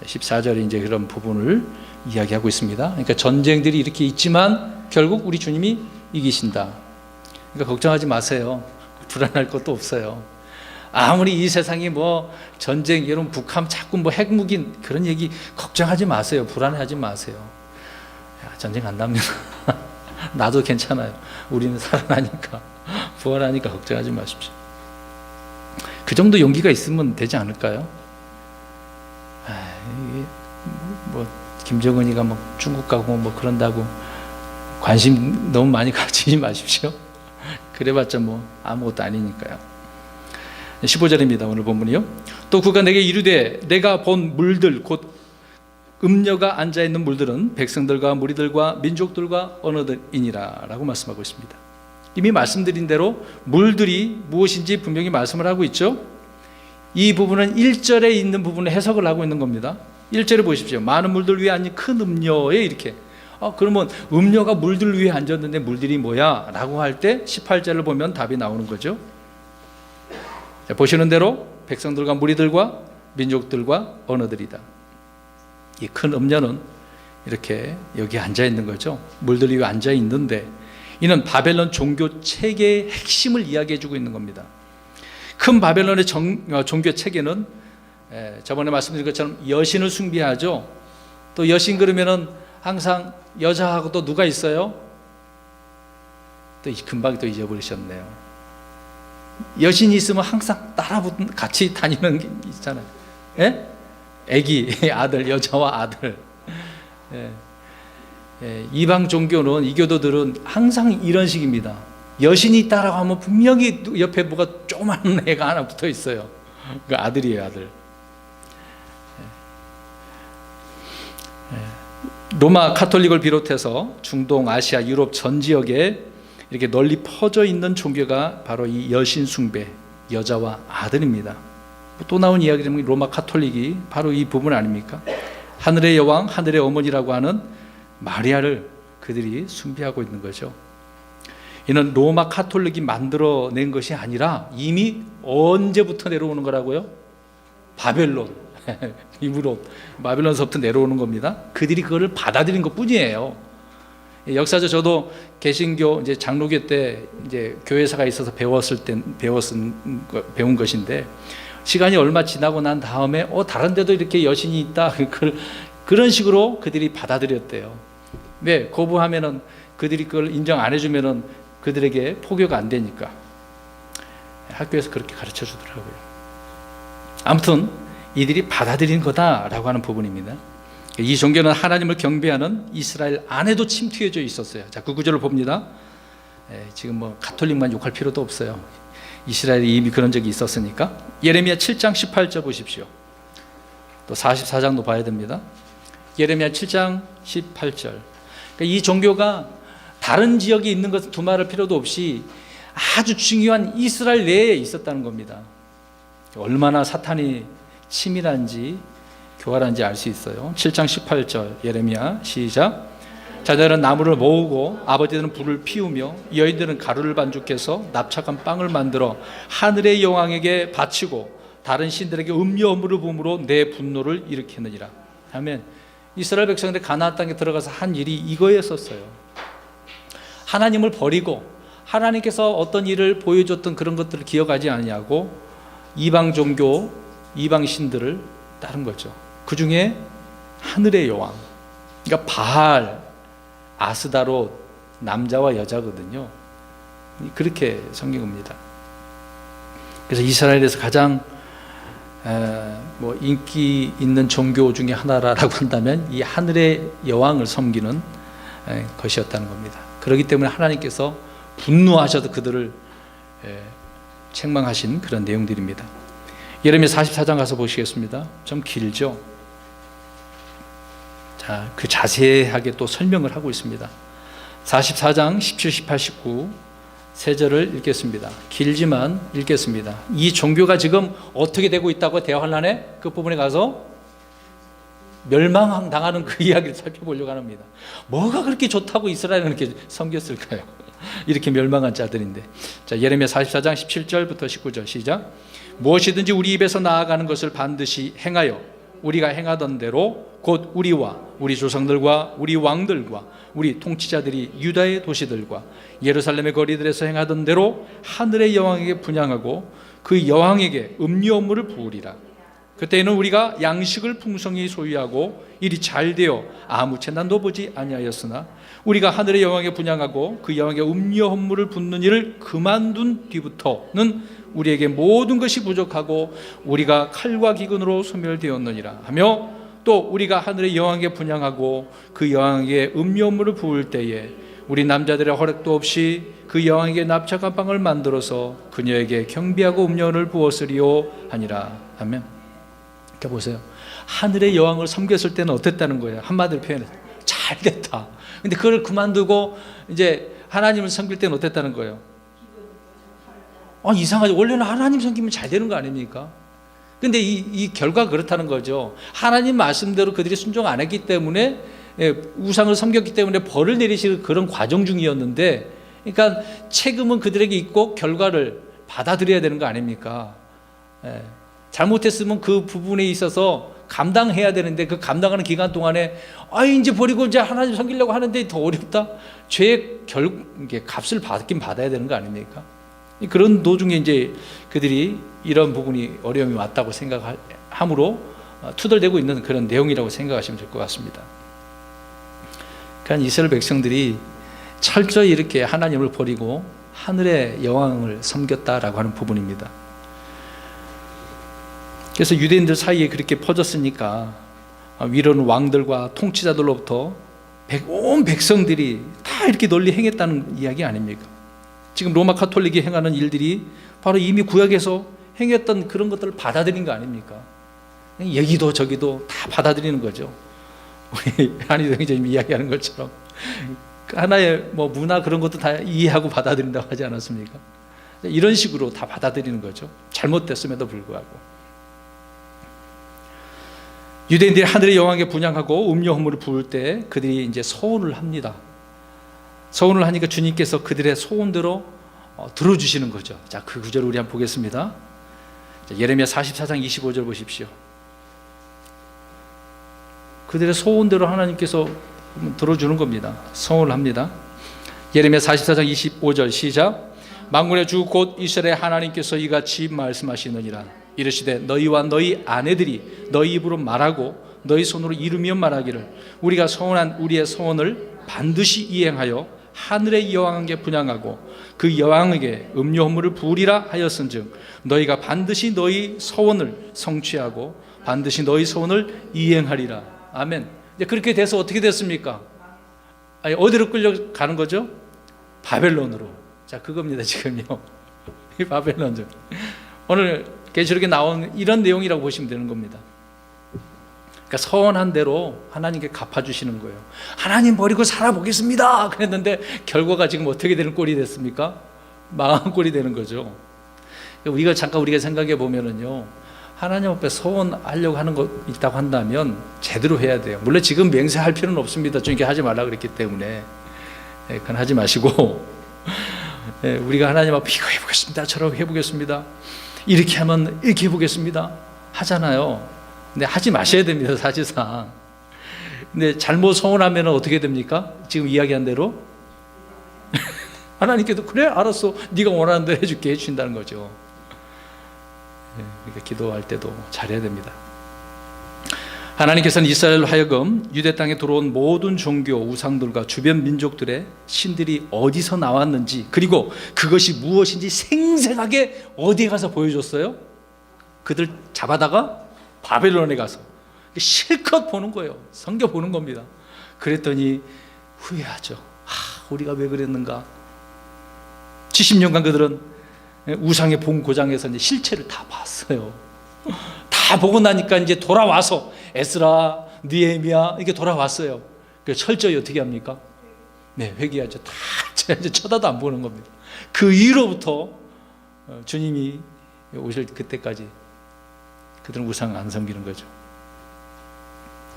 [SPEAKER 1] 14절에 이제 그런 부분을 이야기하고 있습니다. 그러니까 전쟁들이 이렇게 있지만 결국 우리 주님이 이기신다. 그러니까 걱정하지 마세요. 불안할 것도 없어요. 아무리 이 세상이 뭐 전쟁, 여러분 북한 자꾸 뭐 핵무기 그런 얘기 걱정하지 마세요. 불안해하지 마세요. 야, 전쟁 안 납니다. 나도 괜찮아요. 우리는 살아나니까, 부활하니까 걱정하지 마십시오. 그 정도 용기가 있으면 되지 않을까요? 이게 뭐 김정은이가 뭐 중국 가고 뭐 그런다고 관심 너무 많이 가지지 마십시오. 그래봤자 뭐 아무것도 아니니까요. 15절입니다. 오늘 본문이요. 또 그가 내게 이르되 내가 본 물들 곧 음녀가 앉아있는 물들은 백성들과 무리들과 민족들과 언어들이니라 라고 말씀하고 있습니다. 이미 말씀드린 대로 물들이 무엇인지 분명히 말씀을 하고 있죠. 이 부분은 1절에 있는 부분을 해석을 하고 있는 겁니다. 1절에 보십시오. 많은 물들 위에 앉은 큰 음녀에 이렇게 그러면 음녀가 물들 위에 앉았는데 물들이 뭐야? 라고 할 때 18절을 보면 답이 나오는 거죠. 자, 보시는 대로 백성들과 무리들과 민족들과 언어들이다. 이 큰 음녀는 이렇게 여기 앉아 있는 거죠. 물들 위에 앉아 있는데 이는 바벨론 종교 체계의 핵심을 이야기해 주고 있는 겁니다. 큰 바벨론의 종교 체계는 저번에 말씀드린 것처럼 여신을 숭배하죠. 또 여신 그러면은 항상 여자하고 또 누가 있어요? 또 금방 또 잊어버리셨네요. 여신이 있으면 항상 따라붙는 같이 다니는 게 있잖아요. 예? 아기, 아들, 여자와 아들. 이방 종교는 이교도들은 항상 이런 식입니다. 여신이 있다라고 하면 분명히 옆에 뭐가 조그만 애가 하나 붙어 있어요. 그 아들이에요, 아들. 로마 카톨릭을 비롯해서 중동, 아시아, 유럽 전 지역에 이렇게 널리 퍼져 있는 종교가 바로 이 여신 숭배, 여자와 아들입니다. 또 나온 이야기는 로마 카톨릭이 바로 이 부분 아닙니까? 하늘의 여왕, 하늘의 어머니라고 하는 마리아를 그들이 숭배하고 있는 거죠. 이는 로마 카톨릭이 만들어낸 것이 아니라 이미 언제부터 내려오는 거라고요? 바벨론, 이브로 바벨론서부터 내려오는 겁니다. 그들이 그거를 받아들인 것뿐이에요. 역사적 저도 개신교 이제 장로교 때 이제 교회사가 있어서 배운 것인데 시간이 얼마 지나고 난 다음에 다른 데도 이렇게 여신이 있다 그런 식으로 그들이 받아들였대요. 왜? 거부하면은 그들이 그걸 인정 안 해주면은 그들에게 포교가 안 되니까 학교에서 그렇게 가르쳐 주더라고요. 아무튼 이들이 받아들인 거다라고 하는 부분입니다. 이 종교는 하나님을 경배하는 이스라엘 안에도 침투해져 있었어요. 자, 그 구절을 봅니다. 지금 뭐 가톨릭만 욕할 필요도 없어요. 이스라엘이 이미 그런 적이 있었으니까. 예레미야 7장 18절 보십시오. 또 44장도 봐야 됩니다. 예레미야 7장 18절. 그러니까 이 종교가 다른 지역에 있는 것은 두말할 필요도 없이 아주 중요한 이스라엘 내에 있었다는 겁니다. 얼마나 사탄이 치밀한지 교활한지 알 수 있어요. 7장 18절 예레미야 시작. 자녀들은 나무를 모으고 아버지들은 불을 피우며 여인들은 가루를 반죽해서 납작한 빵을 만들어 하늘의 여왕에게 바치고 다른 신들에게 음료 업무를 부음으로 내 분노를 일으키느니라. 아멘. 이스라엘 백성들이 가나안 땅에 들어가서 한 일이 이거였었어요. 하나님을 버리고 하나님께서 어떤 일을 보여줬던 그런 것들을 기억하지 않냐고 이방 종교, 이방 신들을 따른 거죠. 그 중에 하늘의 여왕, 그러니까 바알, 아스다롯, 남자와 여자거든요. 그렇게 성경입니다. 그래서 이스라엘에서 가장 인기 있는 종교 중에 하나라고 한다면 이 하늘의 여왕을 섬기는 것이었다는 겁니다. 그렇기 때문에 하나님께서 분노하셔도 그들을 책망하신 그런 내용들입니다. 예레미야 44장 가서 보시겠습니다. 좀 길죠. 자, 그 자세하게 또 설명을 하고 있습니다. 44장 17, 18, 19 세 절을 읽겠습니다. 길지만 읽겠습니다. 이 종교가 지금 어떻게 되고 있다고 대환란에 그 부분에 가서 멸망당하는 그 이야기를 살펴보려고 합니다. 뭐가 그렇게 좋다고 이스라엘은 이렇게 섬겼을까요? 이렇게 멸망한 자들인데. 자, 예레미야 44장 17절부터 19절 시작. 무엇이든지 우리 입에서 나아가는 것을 반드시 행하여 우리가 행하던 대로 곧 우리와 우리 조상들과 우리 왕들과 우리 통치자들이 유다의 도시들과 예루살렘의 거리들에서 행하던 대로 하늘의 여왕에게 분향하고 그 여왕에게 음료 업무를 부으리라. 그때에는 우리가 양식을 풍성히 소유하고 일이 잘 되어 아무 재난도 보지 아니하였으나 우리가 하늘의 여왕에 분향하고 그 여왕에게 음료 업무를 붓는 일을 그만둔 뒤부터는 우리에게 모든 것이 부족하고 우리가 칼과 기근으로 소멸되었느니라 하며 또 우리가 하늘의 여왕에게 분향하고 그 여왕에게 음료물을 부을 때에 우리 남자들의 허락도 없이 그 여왕에게 납작한 빵을 만들어서 그녀에게 경비하고 음료를 부었으리요 하니라. 아멘. 이렇게 보세요. 하늘의 여왕을 섬겼을 때는 어땠다는 거예요? 한마디로 표현해서 잘 됐다. 근데 그걸 그만두고 이제 하나님을 섬길 때는 어땠다는 거예요? 이상하죠. 원래는 하나님 섬기면 잘 되는 거 아닙니까? 근데 이 결과가 그렇다는 거죠. 하나님 말씀대로 그들이 순종 안 했기 때문에, 우상을 섬겼기 때문에 벌을 내리실 그런 과정 중이었는데, 그러니까 책임은 그들에게 있고 결과를 받아들여야 되는 거 아닙니까? 잘못했으면 그 부분에 있어서 감당해야 되는데, 그 감당하는 기간 동안에 이제 버리고 이제 하나님 섬기려고 하는데 더 어렵다. 죄의 값을 받긴 받아야 되는 거 아닙니까? 그런 도중에 이제 그들이 이런 부분이 어려움이 왔다고 생각함으로 투덜대고 있는 그런 내용이라고 생각하시면 될 것 같습니다. 그러니까 이스라엘 백성들이 철저히 이렇게 하나님을 버리고 하늘의 여왕을 섬겼다라고 하는 부분입니다. 그래서 유대인들 사이에 그렇게 퍼졌으니까 위로는 왕들과 통치자들로부터 온 백성들이 다 이렇게 널리 행했다는 이야기 아닙니까? 지금 로마 카톨릭이 행하는 일들이 바로 이미 구약에서 행했던 그런 것들을 받아들인 거 아닙니까? 여기도 저기도 다 받아들이는 거죠. 우리 한희 선생님이 이야기하는 것처럼 하나의 문화 그런 것도 다 이해하고 받아들인다고 하지 않았습니까? 이런 식으로 다 받아들이는 거죠. 잘못됐음에도 불구하고. 유대인들이 하늘의 여왕에게 분향하고 음료 허물을 부을 때 그들이 이제 소원을 합니다. 소원을 하니까 주님께서 그들의 소원대로 들어주시는 거죠. 자, 그 구절을 우리 한번 보겠습니다. 자, 예레미야 44장 25절 보십시오. 그들의 소원대로 하나님께서 들어주는 겁니다. 소원을 합니다. 예레미야 44장 25절 시작. 만군의 주 곧 이스라엘 하나님께서 이같이 말씀하시느니라. 이르시되 너희와 너희 아내들이 너희 입으로 말하고 너희 손으로 이루며 말하기를 우리가 소원한 우리의 소원을 반드시 이행하여 하늘의 여왕에게 분향하고 그 여왕에게 음료 허물을 부으리라 하였은즉 너희가 반드시 너희 소원을 성취하고 반드시 너희 소원을 이행하리라. 아멘. 이제 그렇게 돼서 어떻게 됐습니까? 어디로 끌려가는 거죠? 바벨론으로. 자, 그겁니다. 지금요. 이 바벨론죠. 오늘 계시록에 나온 이런 내용이라고 보시면 되는 겁니다. 그러니까 서원한 대로 하나님께 갚아주시는 거예요. 하나님 버리고 살아보겠습니다 그랬는데 결과가 지금 어떻게 되는 꼴이 됐습니까? 망한 꼴이 되는 거죠. 우리가 생각해 보면은요, 하나님 앞에 서원하려고 하는 거 있다고 한다면 제대로 해야 돼요. 물론 지금 맹세할 필요는 없습니다. 주님께 하지 말라 그랬기 때문에 그건 하지 마시고 우리가 하나님 앞에 이거 해보겠습니다, 저렇게 해보겠습니다, 이렇게 하면 이렇게 해보겠습니다 하잖아요. 근데 하지 마셔야 됩니다, 사실상. 근데 잘못 서원하면 어떻게 됩니까? 지금 이야기한 대로 하나님께도 그래 알았어, 네가 원하는 대로 해줄게 해주신다는 거죠. 그러니까 기도할 때도 잘해야 됩니다. 하나님께서는 이스라엘로 하여금 유대 땅에 들어온 모든 종교 우상들과 주변 민족들의 신들이 어디서 나왔는지 그리고 그것이 무엇인지 생생하게 어디에 가서 보여줬어요? 그들 잡아다가 바벨론에 가서 실컷 보는 거예요. 성겨 보는 겁니다. 그랬더니 후회하죠. 우리가 왜 그랬는가. 70년간 그들은 우상의 본고장에서 이제 실체를 다 봤어요. 다 보고 나니까 이제 돌아와서 에스라, 느헤미야 이렇게 돌아왔어요. 그래서 철저히 어떻게 합니까? 네, 회개하죠. 다 이제 쳐다도 안 보는 겁니다. 그 이후로부터 주님이 오실 그때까지 그들은 우상을 안 섬기는 거죠.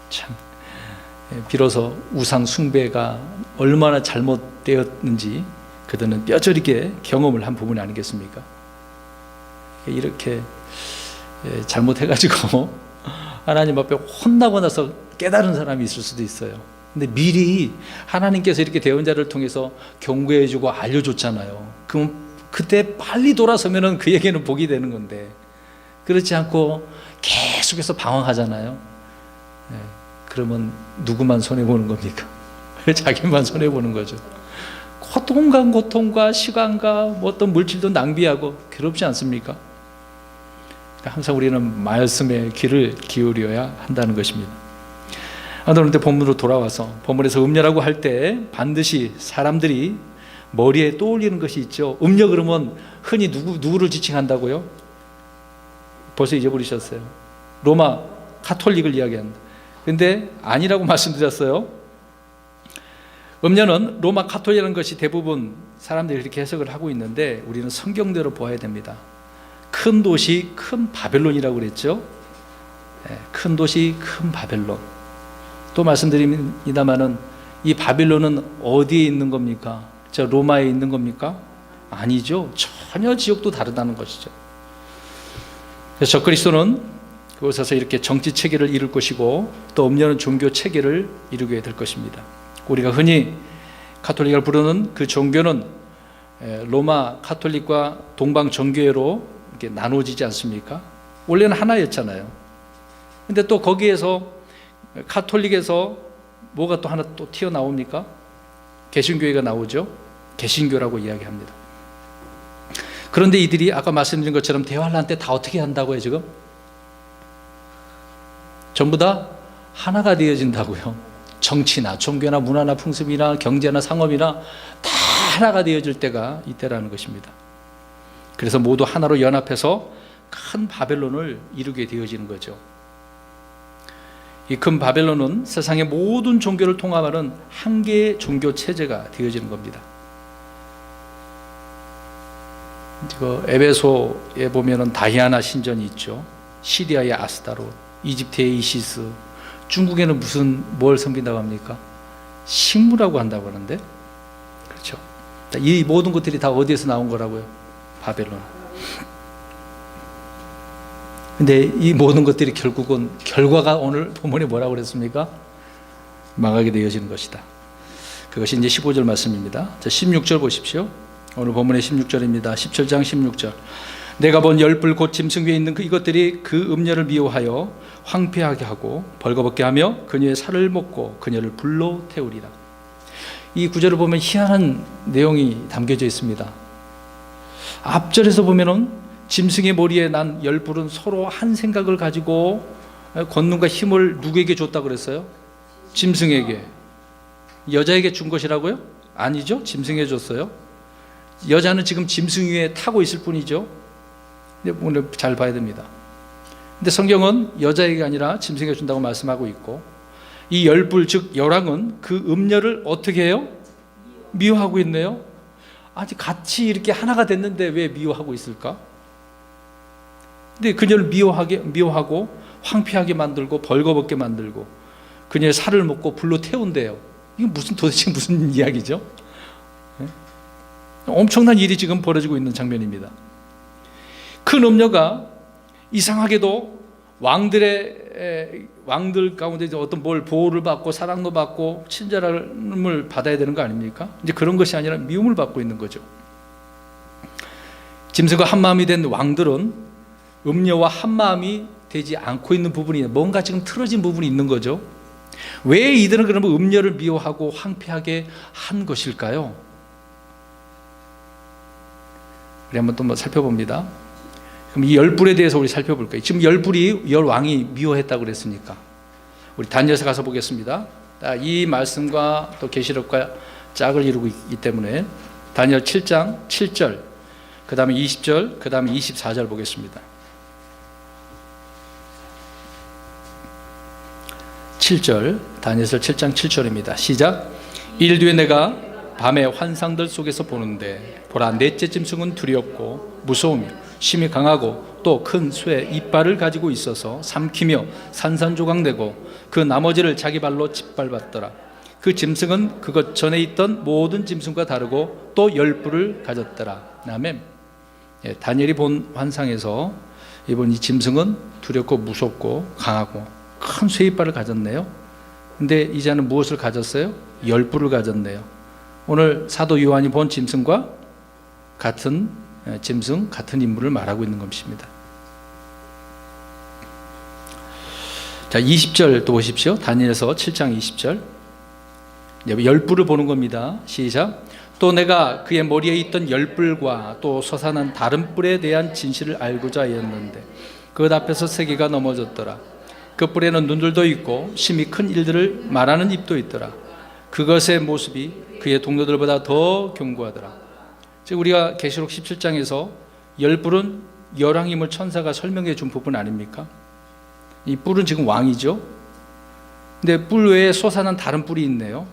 [SPEAKER 1] 참, 비로소 우상 숭배가 얼마나 잘못되었는지 그들은 뼈저리게 경험을 한 부분이 아니겠습니까? 이렇게 잘못해가지고 하나님 앞에 혼나고 나서 깨달은 사람이 있을 수도 있어요. 근데 미리 하나님께서 이렇게 대언자를 통해서 경고해주고 알려줬잖아요. 그럼 그때 빨리 돌아서면 그에게는 복이 되는 건데 그렇지 않고 계속해서 방황하잖아요. 그러면 누구만 손해보는 겁니까? 자기만 손해보는 거죠. 고통과 시간과 어떤 물질도 낭비하고 괴롭지 않습니까? 항상 우리는 말씀에 귀를 기울여야 한다는 것입니다. 그런데 본문으로 돌아와서 본문에서 음녀라고 할 때 반드시 사람들이 머리에 떠올리는 것이 있죠. 음녀 그러면 흔히 누구를 지칭한다고요? 벌써 잊어버리셨어요. 로마 카톨릭을 이야기한다. 근데 아니라고 말씀드렸어요. 음녀는 로마 카톨릭이라는 것이 대부분 사람들이 그렇게 해석을 하고 있는데 우리는 성경대로 보아야 됩니다. 큰 도시 큰 바벨론이라고 그랬죠. 큰 도시 큰 바벨론. 또 말씀드립니다마는 이 바벨론은 어디에 있는 겁니까? 저 로마에 있는 겁니까? 아니죠. 전혀 지역도 다르다는 것이죠. 그래서 적그리스도는 그곳에서 이렇게 정치 체계를 이룰 것이고 또 음녀는 종교 체계를 이루게 될 것입니다. 우리가 흔히 카톨릭을 부르는 그 종교는 로마 카톨릭과 동방 정교회로 이렇게 나눠지지 않습니까? 원래는 하나였잖아요. 근데 또 거기에서 카톨릭에서 뭐가 또 하나 또 튀어나옵니까? 개신교회가 나오죠. 개신교라고 이야기합니다. 그런데 이들이 아까 말씀드린 것처럼 대화를 할 때 다 어떻게 한다고요 지금? 전부 다 하나가 되어진다고요. 정치나 종교나 문화나 풍습이나 경제나 상업이나 다 하나가 되어질 때가 이때라는 것입니다. 그래서 모두 하나로 연합해서 큰 바벨론을 이루게 되어지는 거죠. 이 큰 바벨론은 세상의 모든 종교를 통합하는 한 개의 종교 체제가 되어지는 겁니다. 에베소에 보면은 다이아나 신전이 있죠. 시리아의 아스타롯, 이집트의 이시스, 중국에는 뭘 섬긴다고 합니까? 식물하고 한다고 하는데, 그렇죠. 이 모든 것들이 다 어디에서 나온 거라고요? 바벨론. 근데 이 모든 것들이 결국은 결과가 오늘 본문에 뭐라고 그랬습니까? 망하게 되어지는 것이다. 그것이 이제 15절 말씀입니다. 자, 16절 보십시오. 오늘 본문의 16절입니다. 17장 16절. 내가 본 열불 곧 짐승 위에 있는 이것들이 그 음녀를 미워하여 황폐하게 하고 벌거벗게 하며 그녀의 살을 먹고 그녀를 불로 태우리라. 이 구절을 보면 희한한 내용이 담겨져 있습니다. 앞절에서 보면은 짐승의 머리에 난 열불은 서로 한 생각을 가지고 권능과 힘을 누구에게 줬다고 그랬어요? 짐승에게. 여자에게 준 것이라고요? 아니죠. 짐승에게 줬어요. 여자는 지금 짐승 위에 타고 있을 뿐이죠. 오늘 잘 봐야 됩니다. 근데 성경은 여자에게 아니라 짐승에게 준다고 말씀하고 있고, 이 열불 즉 열왕은 그 음녀를 어떻게 해요? 미워하고 있네요. 아직 같이 이렇게 하나가 됐는데 왜 미워하고 있을까? 근데 그녀를 미워하고 황폐하게 만들고 벌거벗게 만들고 그녀의 살을 먹고 불로 태운대요. 이게 도대체 무슨 이야기죠? 엄청난 일이 지금 벌어지고 있는 장면입니다. 큰 음녀가 이상하게도 왕들 가운데 어떤 보호를 받고 사랑도 받고 친절함을 받아야 되는 거 아닙니까? 이제 그런 것이 아니라 미움을 받고 있는 거죠. 짐승과 한 마음이 된 왕들은 음녀와 한 마음이 되지 않고 있는 부분이 뭔가 지금 틀어진 부분이 있는 거죠. 왜 이들은 그러면 음녀를 미워하고 황폐하게 한 것일까요? 우리 한번 또 살펴봅니다. 그럼 이 열불에 대해서 우리 살펴볼 거예요. 지금 열왕이 미워했다고 그랬으니까 우리 다니엘서 가서 보겠습니다. 이 말씀과 또 계시록과 짝을 이루고 있기 때문에 다니엘 7장 7절, 그 다음에 20절, 그 다음에 24절 보겠습니다. 7절, 다니엘서 7장 7절입니다. 시작. 이일 뒤에 내가 밤에 환상들 속에서 보는데 보라, 넷째 짐승은 두렵고 무서우며 힘이 강하고 또 큰 쇠 이빨을 가지고 있어서 삼키며 산산조각내고 그 나머지를 자기 발로 짓밟았더라. 그 짐승은 그것 전에 있던 모든 짐승과 다르고 또 열뿔을 가졌더라. 아멘. 다니엘이 본 환상에서 이번 이 짐승은 두렵고 무섭고 강하고 큰 쇠이빨을 가졌네요. 근데 이제는 무엇을 가졌어요? 열뿔을 가졌네요. 오늘 사도 요한이 본 짐승과 같은 짐승, 같은 인물을 말하고 있는 것입니다. 자, 20절 또 보십시오. 다니엘서 7장 20절. 열뿔을 보는 겁니다. 시작. 또 내가 그의 머리에 있던 열뿔과 또 솟아난 다른 뿔에 대한 진실을 알고자 하였는데 그것 앞에서 세계가 넘어졌더라. 그 뿔에는 눈들도 있고 심히 큰 일들을 말하는 입도 있더라. 그것의 모습이 그의 동료들보다 더 견고하더라. 즉 우리가 계시록 17장에서 열 뿔은 열왕임을 천사가 설명해 준 부분 아닙니까? 이 뿔은 지금 왕이죠. 근데 뿔 외에 솟아난 다른 뿔이 있네요.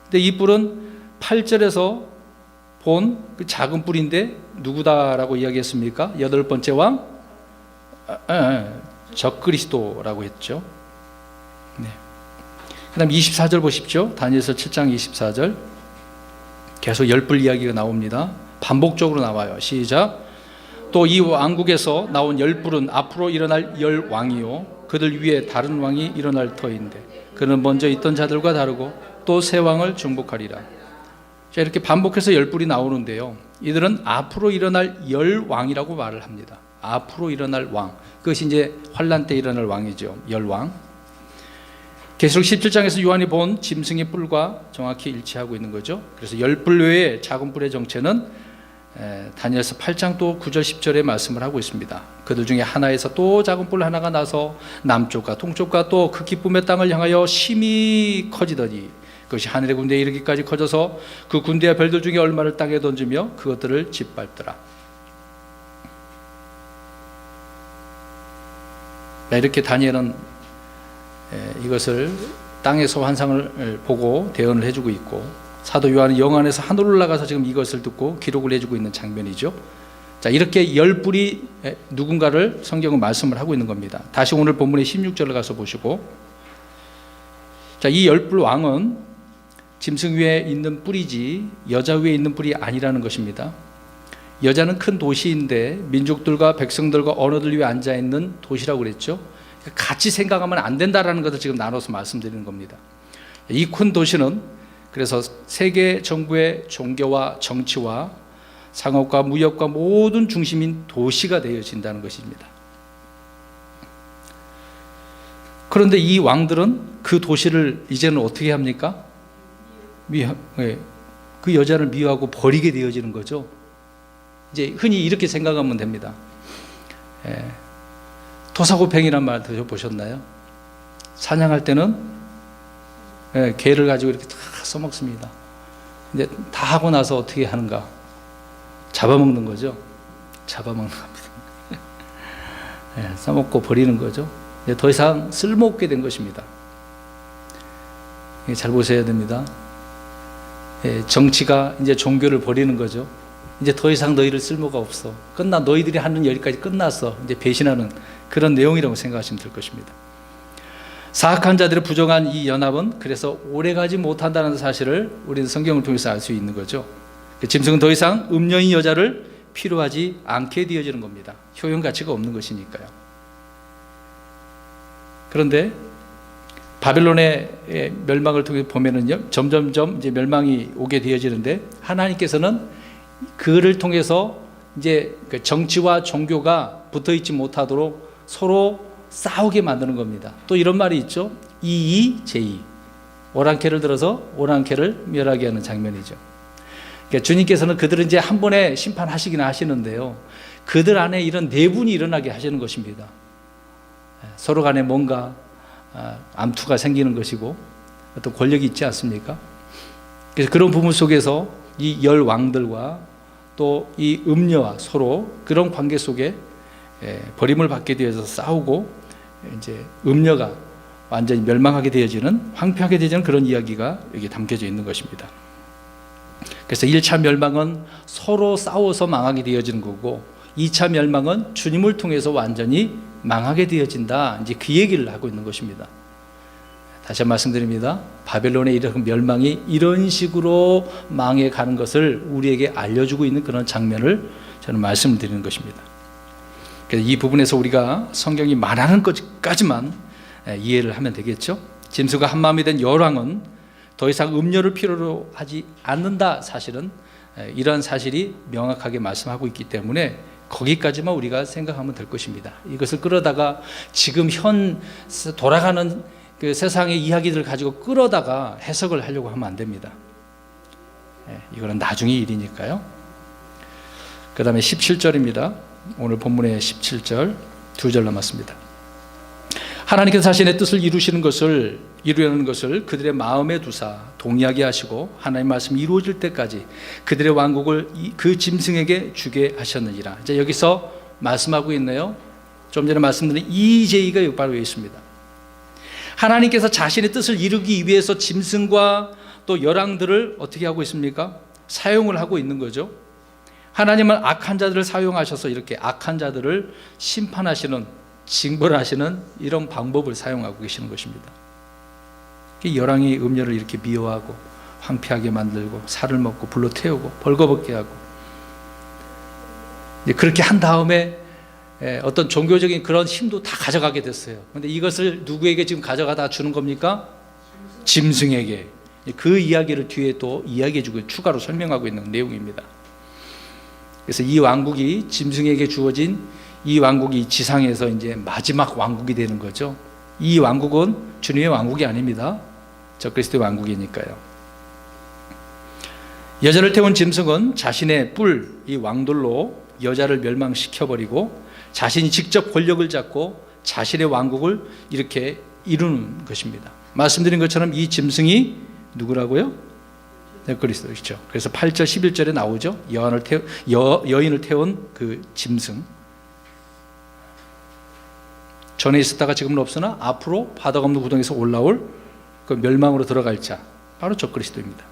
[SPEAKER 1] 근데 이 뿔은 8절에서 본 그 작은 뿔인데 누구다라고 이야기했습니까? 여덟 번째 왕 적그리스도라고 했죠. 네. 그 다음 24절 보십시오. 다니엘서 7장 24절 계속 열뿔 이야기가 나옵니다. 반복적으로 나와요. 시작. 또 이 왕국에서 나온 열뿔은 앞으로 일어날 열 왕이요 그들 위에 다른 왕이 일어날 터인데 그는 먼저 있던 자들과 다르고 또 새 왕을 정복하리라. 자, 이렇게 반복해서 열뿔이 나오는데요, 이들은 앞으로 일어날 열 왕이라고 말을 합니다. 앞으로 일어날 왕, 그것이 이제 환란 때 일어날 왕이죠. 열 왕. 계시록 17장에서 요한이 본 짐승의 뿔과 정확히 일치하고 있는 거죠. 그래서 열뿔 외에 작은 뿔의 정체는 다니엘서 8장 또 9절 10절에 말씀을 하고 있습니다. 그들 중에 하나에서 또 작은 뿔 하나가 나서 남쪽과 동쪽과 또 그 기쁨의 땅을 향하여 심히 커지더니 그것이 하늘의 군대에 이르기까지 커져서 그 군대와 별들 중에 얼마를 땅에 던지며 그것들을 짓밟더라. 이렇게 다니엘은 이것을 땅에서 환상을 보고 대언을 해주고 있고, 사도 요한은 영 안에서 하늘로 올라가서 지금 이것을 듣고 기록을 해주고 있는 장면이죠. 자, 이렇게 열 뿔이 누군가를 성경은 말씀을 하고 있는 겁니다. 다시 오늘 본문의 16절을 가서 보시고, 자, 이 열뿔 왕은 짐승 위에 있는 뿔이지 여자 위에 있는 뿔이 아니라는 것입니다. 여자는 큰 도시인데 민족들과 백성들과 언어들 위에 앉아 있는 도시라고 그랬죠. 같이 생각하면 안 된다라는 것을 지금 나눠서 말씀드리는 겁니다. 이 큰 도시는 그래서 세계 정부의 종교와 정치와 상업과 무역과 모든 중심인 도시가 되어진다는 것입니다. 그런데 이 왕들은 그 도시를 이제는 어떻게 합니까? 그 여자를 미워하고 버리게 되어지는 거죠. 이제 흔히 이렇게 생각하면 됩니다. 토사구팽이란 말 들어보셨나요? 사냥할 때는 개를 가지고 이렇게 다 써먹습니다. 이제 다 하고 나서 어떻게 하는가? 잡아먹는 거죠. 잡아먹는 겁니다. 써먹고 버리는 거죠. 이제 더 이상 쓸모없게 된 것입니다. 잘 보셔야 됩니다. 정치가 이제 종교를 버리는 거죠. 이제 더 이상 너희를 쓸모가 없어. 너희들이 하는 일까지 끝났어. 이제 배신하는 그런 내용이라고 생각하시면 될 것입니다. 사악한 자들의 부정한 이 연합은 그래서 오래가지 못한다는 사실을 우리는 성경을 통해서 알 수 있는 거죠. 짐승은 더 이상 음녀인 여자를 필요하지 않게 되어지는 겁니다. 효용 가치가 없는 것이니까요. 그런데 바벨론의 멸망을 통해 보면은요, 점점점 이제 멸망이 오게 되어지는데 하나님께서는 그를 통해서 이제 그 정치와 종교가 붙어 있지 못하도록 서로 싸우게 만드는 겁니다. 또 이런 말이 있죠. 이의제의. 오랑캐를 들어서 오랑캐를 멸하게 하는 장면이죠. 그러니까 주님께서는 그들은 이제 한 번에 심판하시긴 하시는데요, 그들 안에 이런 내분이 일어나게 하시는 것입니다. 서로 간에 뭔가 암투가 생기는 것이고 어떤 권력이 있지 않습니까? 그래서 그런 부분 속에서 이 열 왕들과 또 이 음녀와 서로 그런 관계 속에 버림을 받게 되어서 싸우고 이제 음녀가 완전히 멸망하게 되어지는, 황폐하게 되어지는 그런 이야기가 여기 담겨져 있는 것입니다. 그래서 1차 멸망은 서로 싸워서 망하게 되어지는 거고, 2차 멸망은 주님을 통해서 완전히 망하게 되어진다, 이제 그 얘기를 하고 있는 것입니다. 다시 말씀드립니다. 바벨론의 이런 멸망이 이런 식으로 망해가는 것을 우리에게 알려주고 있는 그런 장면을 저는 말씀을 드리는 것입니다. 그래서 이 부분에서 우리가 성경이 말하는 것까지만 이해를 하면 되겠죠. 짐승과 한 마음이 된 열왕은 더 이상 음료를 필요로 하지 않는다. 사실은 이런 사실이 명확하게 말씀하고 있기 때문에 거기까지만 우리가 생각하면 될 것입니다. 이것을 끌어다가 지금 현 돌아가는 그 세상의 이야기들을 가지고 끌어다가 해석을 하려고 하면 안 됩니다. 이거는 나중의 일이니까요. 그 다음에 17절입니다. 오늘 본문의 17절 2절 남았습니다. 하나님께서 자신의 뜻을 이루려는 것을 그들의 마음에 두사 동의하게 하시고 하나님 말씀이 이루어질 때까지 그들의 왕국을 그 짐승에게 주게 하셨느니라. 이제 여기서 말씀하고 있네요. 좀 전에 말씀드린 EJ가 여기 바로 있습니다. 하나님께서 자신의 뜻을 이루기 위해서 짐승과 또 열왕들을 어떻게 하고 있습니까? 사용을 하고 있는 거죠. 하나님은 악한 자들을 사용하셔서 이렇게 악한 자들을 심판하시는, 징벌하시는 이런 방법을 사용하고 계시는 것입니다. 열왕이 음녀를 이렇게 미워하고 황폐하게 만들고 살을 먹고 불로 태우고 벌거벗게 하고, 그렇게 한 다음에 어떤 종교적인 그런 힘도 다 가져가게 됐어요. 그런데 이것을 누구에게 지금 가져가다 주는 겁니까? 짐승에게. 그 이야기를 뒤에 또 이야기해주고 추가로 설명하고 있는 내용입니다. 그래서 이 왕국이 짐승에게 주어진 이 왕국이 지상에서 이제 마지막 왕국이 되는 거죠. 이 왕국은 주님의 왕국이 아닙니다. 적그리스도의 왕국이니까요. 여자를 태운 짐승은 자신의 뿔, 이 왕돌로 여자를 멸망시켜버리고 자신이 직접 권력을 잡고 자신의 왕국을 이렇게 이루는 것입니다. 말씀드린 것처럼 이 짐승이 누구라고요? 그리스도이죠. 그래서 8절 11절에 나오죠. 여인을 태운 그 짐승. 전에 있었다가 지금은 없으나 앞으로 바닥 없는 구덩이에서 올라올 그 멸망으로 들어갈 자, 바로 적그리스도입니다.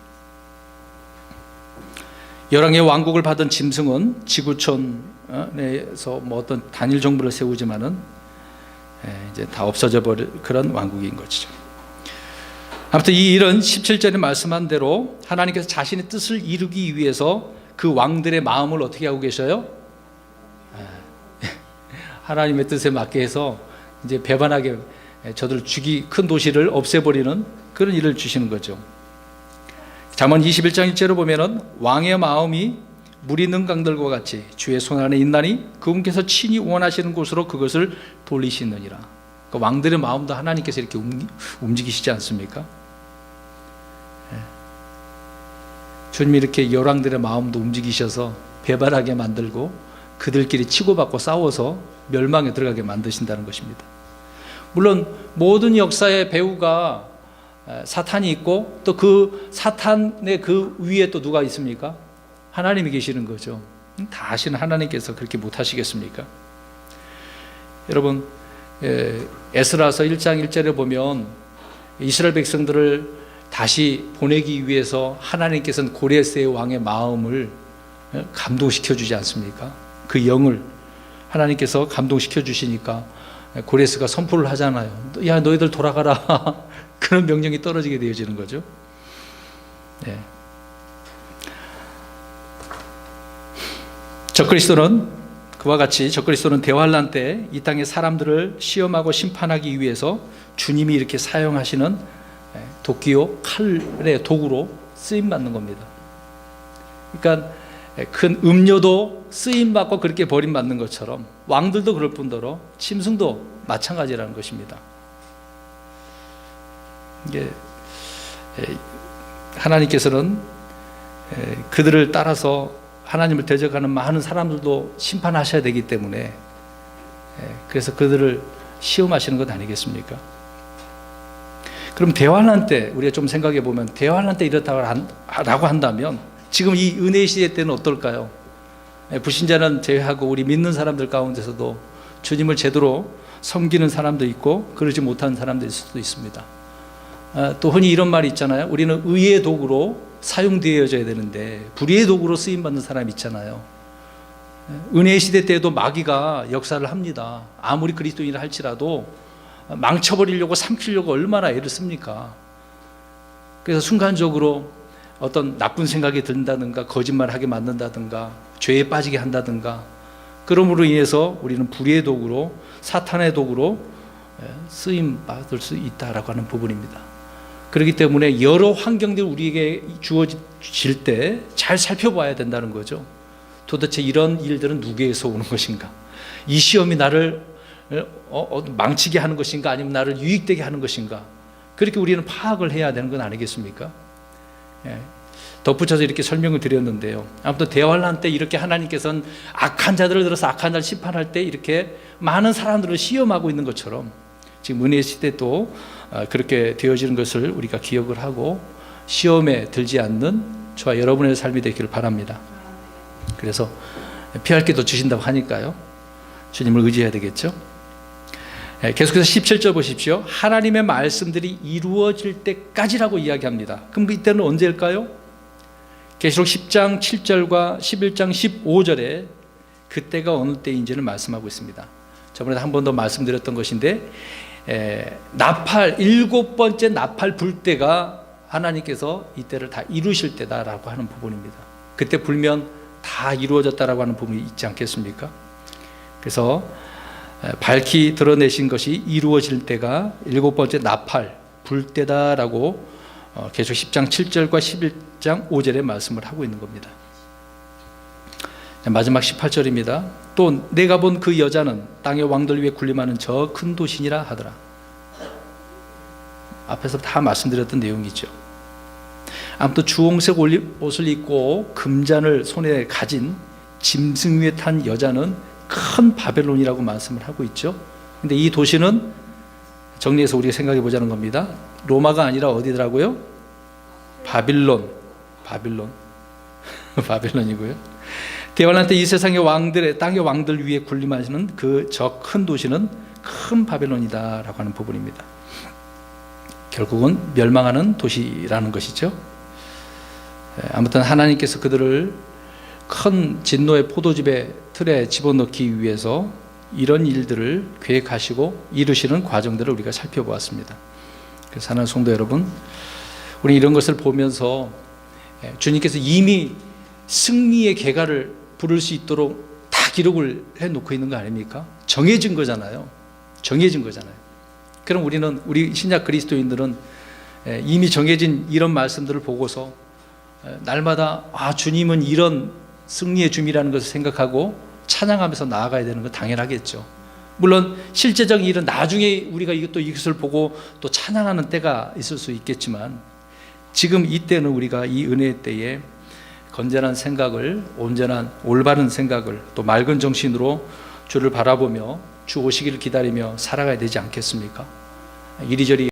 [SPEAKER 1] 열왕의 왕국을 받은 짐승은 지구촌에서 뭐 어떤 단일 정부를 세우지만은 이제 다 없어져 버릴 그런 왕국인 것이죠. 아무튼 이 일은 17절에 말씀한 대로 하나님께서 자신의 뜻을 이루기 위해서 그 왕들의 마음을 어떻게 하고 계셔요? 하나님의 뜻에 맞게 해서 이제 배반하게 저들 큰 도시를 없애버리는 그런 일을 주시는 거죠. 잠언 21장 1절을 보면은 왕의 마음이 물 있는 강들과 같이 주의 손 안에 있나니 그분께서 친히 원하시는 곳으로 그것을 돌리시느니라. 그러니까 왕들의 마음도 하나님께서 이렇게 움직이시지 않습니까? 주님이 이렇게 열왕들의 마음도 움직이셔서 배반하게 만들고 그들끼리 치고받고 싸워서 멸망에 들어가게 만드신다는 것입니다. 물론 모든 역사의 배후가 사탄이 있고 또 그 사탄의 그 위에 또 누가 있습니까? 하나님이 계시는 거죠. 다 아시는 하나님께서 그렇게 못하시겠습니까? 여러분, 에스라서 1장 1절에 보면 이스라엘 백성들을 다시 보내기 위해서 하나님께서는 고레스의 왕의 마음을 감동시켜 주지 않습니까? 그 영을 하나님께서 감동시켜 주시니까 고레스가 선포를 하잖아요. 야, 너희들 돌아가라. 그런 명령이 떨어지게 되어지는 거죠. 네. 그와 같이 적그리스도는 대환란 때 이 땅의 사람들을 시험하고 심판하기 위해서 주님이 이렇게 사용하시는 도끼요 칼의 도구로 쓰임 받는 겁니다. 그러니까 큰 음료도 쓰임 받고 그렇게 버림받는 것처럼 왕들도 그럴 뿐더러 짐승도 마찬가지라는 것입니다. 이게 하나님께서는 그들을 따라서 하나님을 대적하는 많은 사람들도 심판하셔야 되기 때문에 그래서 그들을 시험하시는 것 아니겠습니까? 그럼 대환란 때 우리가 좀 생각해 보면 대환란 때 이렇다고 한다면 지금 이 은혜의 시대 때는 어떨까요? 불신자는 제외하고 우리 믿는 사람들 가운데서도 주님을 제대로 섬기는 사람도 있고 그러지 못하는 사람도 있을 수도 있습니다. 또 흔히 이런 말이 있잖아요. 우리는 의의 도구로 사용되어져야 되는데 불의의 도구로 쓰임받는 사람이 있잖아요. 은혜의 시대 때에도 마귀가 역사를 합니다. 아무리 그리스도인이라 할지라도 망쳐버리려고 삼키려고 얼마나 애를 씁니까? 그래서 순간적으로 어떤 나쁜 생각이 든다든가 거짓말하게 만든다든가 죄에 빠지게 한다든가 그러므로 인해서 우리는 불의의 도구로 사탄의 도구로 쓰임받을 수 있다라고 하는 부분입니다. 그렇기 때문에 여러 환경들이 우리에게 주어질 때 잘 살펴봐야 된다는 거죠. 도대체 이런 일들은 누구에게서 오는 것인가? 이 시험이 나를 망치게 하는 것인가? 아니면 나를 유익되게 하는 것인가? 그렇게 우리는 파악을 해야 되는 건 아니겠습니까? 덧붙여서 이렇게 설명을 드렸는데요. 아무튼 대환란 때 이렇게 하나님께서는 악한 자들을 들어서 악한 자를 심판할 때 이렇게 많은 사람들을 시험하고 있는 것처럼 지금 은혜 시대도 그렇게 되어지는 것을 우리가 기억을 하고 시험에 들지 않는 저와 여러분의 삶이 되기를 바랍니다. 그래서 피할 길도 주신다고 하니까요, 주님을 의지해야 되겠죠. 계속해서 17절 보십시오. 하나님의 말씀들이 이루어질 때까지라고 이야기합니다. 그럼 이때는 언제일까요? 계시록 10장 7절과 11장 15절에 그때가 어느 때인지를 말씀하고 있습니다. 저번에 한 번 더 말씀드렸던 것인데, 나팔 7번째 나팔 불 때가 하나님께서 이때를 다 이루실 때다라고 하는 부분입니다. 그때 불면 다 이루어졌다라고 하는 부분이 있지 않겠습니까? 그래서 밝히 드러내신 것이 이루어질 때가 7번째 나팔 불 때다라고 계속 10장 7절과 11장 5절에 말씀을 하고 있는 겁니다. 마지막 18절입니다. 또 내가 본 그 여자는 땅의 왕들 위에 군림하는 저 큰 도시니라 하더라. 앞에서 다 말씀드렸던 내용이죠. 아무튼 주홍색 옷을 입고 금잔을 손에 가진 짐승 위에 탄 여자는 큰 바벨론이라고 말씀을 하고 있죠. 근데 이 도시는 정리해서 우리가 생각해 보자는 겁니다. 로마가 아니라 어디더라고요? 바빌론. 바빌론이고요. 대환란 때 이 세상의 왕들의 땅의 왕들 위에 군림하시는 그 저 큰 도시는 큰 바벨론이다라고 하는 부분입니다. 결국은 멸망하는 도시라는 것이죠. 아무튼 하나님께서 그들을 큰 진노의 포도즙의 틀에 집어넣기 위해서 이런 일들을 계획하시고 이루시는 과정들을 우리가 살펴보았습니다. 그래서 사랑하는 성도 여러분, 우리 이런 것을 보면서 주님께서 이미 승리의 계가를 부를 수 있도록 다 기록을 해놓고 있는 거 아닙니까? 정해진 거잖아요. 그럼 우리 신약 그리스도인들은 이미 정해진 이런 말씀들을 보고서 날마다 주님은 이런 승리의 주님이라는 것을 생각하고 찬양하면서 나아가야 되는 건 당연하겠죠. 물론 실제적인 일은 나중에 우리가 이것을 보고 또 찬양하는 때가 있을 수 있겠지만, 지금 이때는 우리가 이 은혜의 때에 건전한 생각을, 온전한 올바른 생각을, 또 맑은 정신으로 주를 바라보며 주 오시기를 기다리며 살아가야 되지 않겠습니까? 이리저리